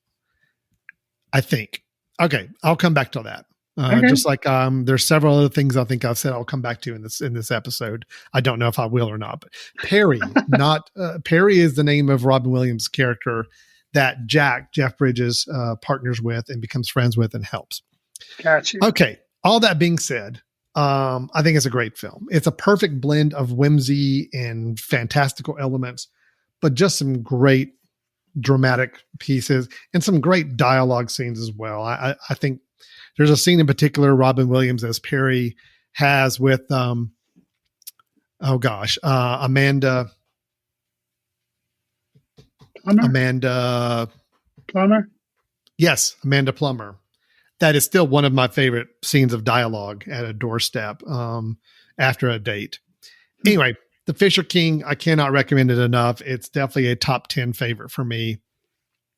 Speaker 2: I think. Okay, I'll come back to that. Just like there's several other things I think I've said I'll come back to in this episode. I don't know if I will or not. But Perry, Perry is the name of Robin Williams' character that Jeff Bridges partners with and becomes friends with and helps.
Speaker 3: Gotcha.
Speaker 2: Okay. All that being said, I think it's a great film. It's a perfect blend of whimsy and fantastical elements, but just some great dramatic pieces and some great dialogue scenes as well. I think there's a scene in particular Robin Williams as Perry has with, Amanda
Speaker 3: Plummer.
Speaker 2: Yes, Amanda Plummer. That is still one of my favorite scenes of dialogue at a doorstep after a date. Anyway, The Fisher King, I cannot recommend it enough. It's definitely a top 10 favorite for me.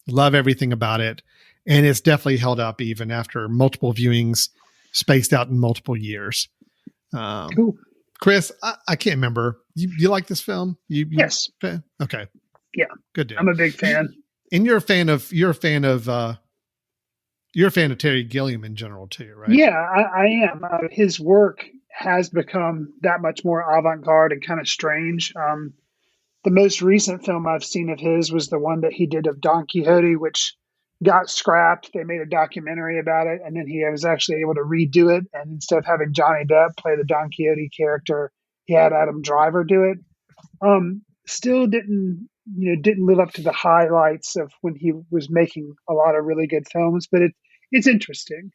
Speaker 2: Love everything about it. And it's definitely held up even after multiple viewings spaced out in multiple years.
Speaker 3: Cool.
Speaker 2: Chris, I can't remember. You like this film?
Speaker 3: Yes.
Speaker 2: Okay.
Speaker 3: Yeah.
Speaker 2: Good deal.
Speaker 3: I'm a big fan.
Speaker 2: And you're a fan of Terry Gilliam in general too, right?
Speaker 3: Yeah, I am. His work has become that much more avant-garde and kind of strange. The most recent film I've seen of his was the one that he did of Don Quixote, which got scrapped. They made a documentary about it, and then he was actually able to redo it. And instead of having Johnny Depp play the Don Quixote character, he had Adam Driver do it. Still didn't live up to the highlights of when he was making a lot of really good films, but it's interesting.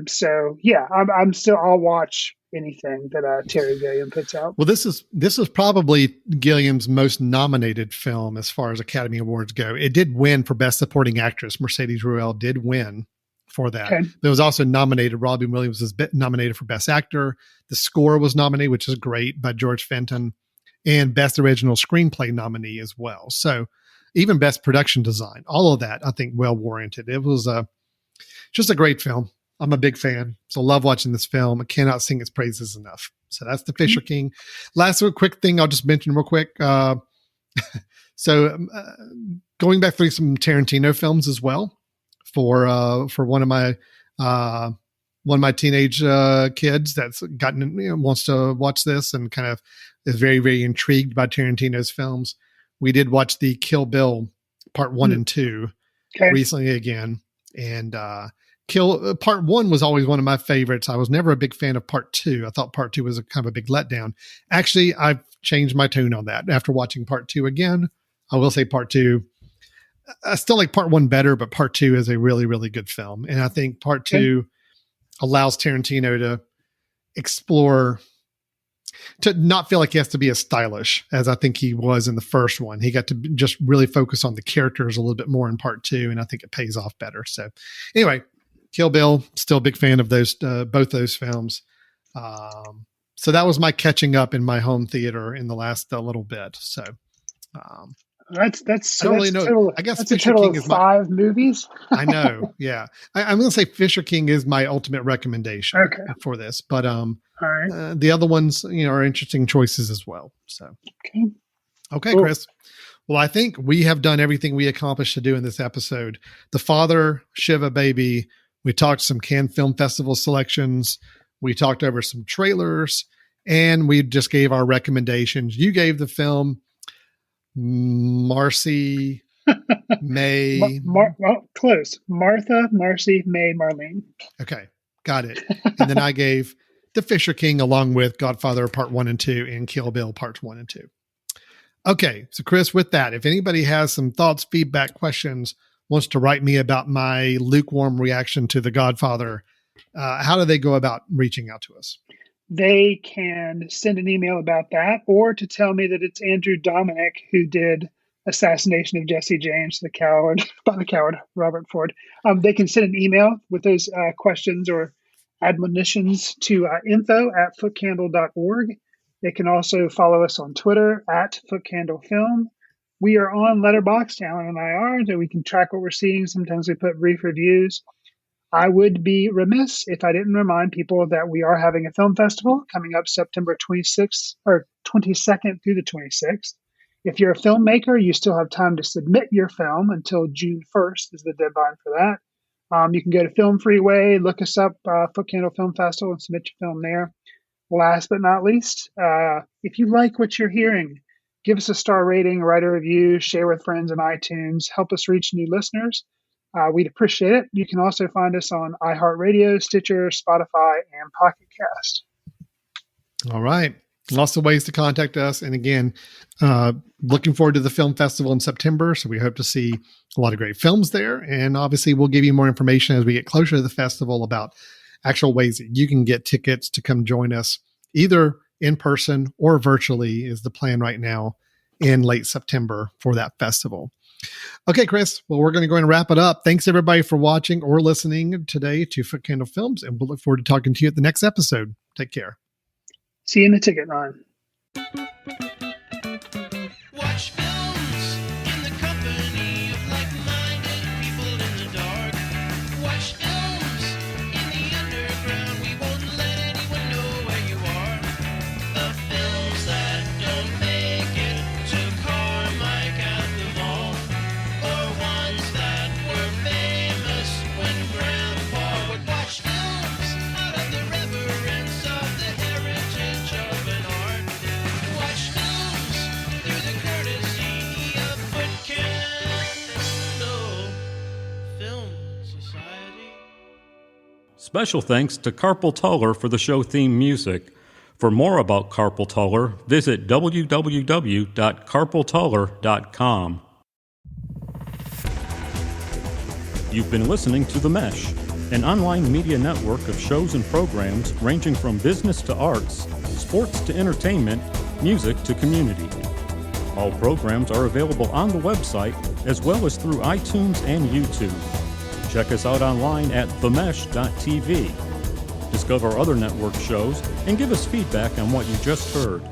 Speaker 3: So yeah, I'll watch anything that Terry Gilliam puts out.
Speaker 2: Well, this is probably Gilliam's most nominated film as far as Academy Awards go. It did win for Best Supporting Actress. Mercedes Ruehl did win for that.
Speaker 3: Okay.
Speaker 2: It was also nominated. Robin Williams was nominated for Best Actor. The score was nominated, which is great, by George Fenton, and Best Original Screenplay nominee as well. So even Best Production Design, all of that, I think, well warranted. It was just a great film. I'm a big fan, so love watching this film. I cannot sing its praises enough. So that's The Fisher King. Last quick thing I'll just mention real quick. So going back through some Tarantino films as well for one of my teenage kids that's gotten wants to watch this and kind of is very, very intrigued by Tarantino's films. We did watch the Kill Bill Part 1 and 2 recently again, and Part 1 was always one of my favorites. I was never a big fan of Part 2. I thought Part 2 was a kind of a big letdown. Actually, I've changed my tune on that after watching Part 2 again. I will say Part 2, I still like Part 1 better, but Part 2 is a really, really good film. And I think Part 2 allows Tarantino to explore, to not feel like he has to be as stylish as I think he was in the first one. He got to just really focus on the characters a little bit more in Part 2, and I think it pays off better. So anyway, Kill Bill, still a big fan of those, both those films. So that was my catching up in my home theater in the last little bit. So
Speaker 3: that's
Speaker 2: I don't really know.
Speaker 3: Total,
Speaker 2: I guess
Speaker 3: that's
Speaker 2: Fisher
Speaker 3: a total
Speaker 2: King
Speaker 3: of
Speaker 2: is
Speaker 3: 5 movies.
Speaker 2: I know. Yeah. I'm going to say Fisher King is my ultimate recommendation for this, but
Speaker 3: all right.
Speaker 2: The other ones, are interesting choices as well. So, okay,
Speaker 3: Cool.
Speaker 2: Chris. Well, I think we have done everything we accomplished to do in this episode. The Father, Shiva Baby. We talked some Cannes Film Festival selections. We talked over some trailers, and we just gave our recommendations. You gave the film Marcy, May.
Speaker 3: Close. Martha, Marcy, May, Marlene.
Speaker 2: Okay, got it. And then I gave The Fisher King along with Godfather Part 1 and 2 and Kill Bill Parts 1 and 2. Okay, so Chris, with that, if anybody has some thoughts, feedback, questions, wants to write me about my lukewarm reaction to The Godfather, how do they go about reaching out to us?
Speaker 3: They can send an email about that, or to tell me that it's Andrew Dominic who did Assassination of Jesse James, the coward Robert Ford. They can send an email with those questions or admonitions to info@footcandle.org. They can also follow us on Twitter @footcandlefilm. We are on Letterboxd, Alan and I are, so we can track what we're seeing. Sometimes we put brief reviews. I would be remiss if I didn't remind people that we are having a film festival coming up September 26th or 22nd through the 26th. If you're a filmmaker, you still have time to submit your film until June 1st is the deadline for that. You can go to Film Freeway, look us up, Foot Candle Film Festival, and submit your film there. Last but not least, if you like what you're hearing, give us a star rating, write a review, share with friends on iTunes, help us reach new listeners. We'd appreciate it. You can also find us on iHeartRadio, Stitcher, Spotify, and Pocket Cast.
Speaker 2: All right. Lots of ways to contact us. And again, looking forward to the film festival in September. So we hope to see a lot of great films there. And obviously we'll give you more information as we get closer to the festival about actual ways that you can get tickets to come join us, either in person or virtually is the plan right now in late September for that festival. Okay, Chris. Well, we're going to go and wrap it up. Thanks everybody for watching or listening today to Foot Candle Films, and we'll look forward to talking to you at the next episode. Take care.
Speaker 3: See you in the ticket line.
Speaker 18: Watch films in the company of like-minded people in the dark. Watch films in the underground. We won't let anyone know where you are. The films that don't make it to Carmike at the mall, or ones that were famous when Grandpa would watch films out of the reverence of the heritage of an art. Watch films through the courtesy of Foot Candle Film Society.
Speaker 1: Special thanks to Carpal Tuller for the show theme music. For more about Carpal Tuller, visit www.carpaltuller.com. You've been listening to The Mesh, an online media network of shows and programs ranging from business to arts, sports to entertainment, music to community. All programs are available on the website as well as through iTunes and YouTube. Check us out online at themesh.tv. Discover other network shows and give us feedback on what you just heard.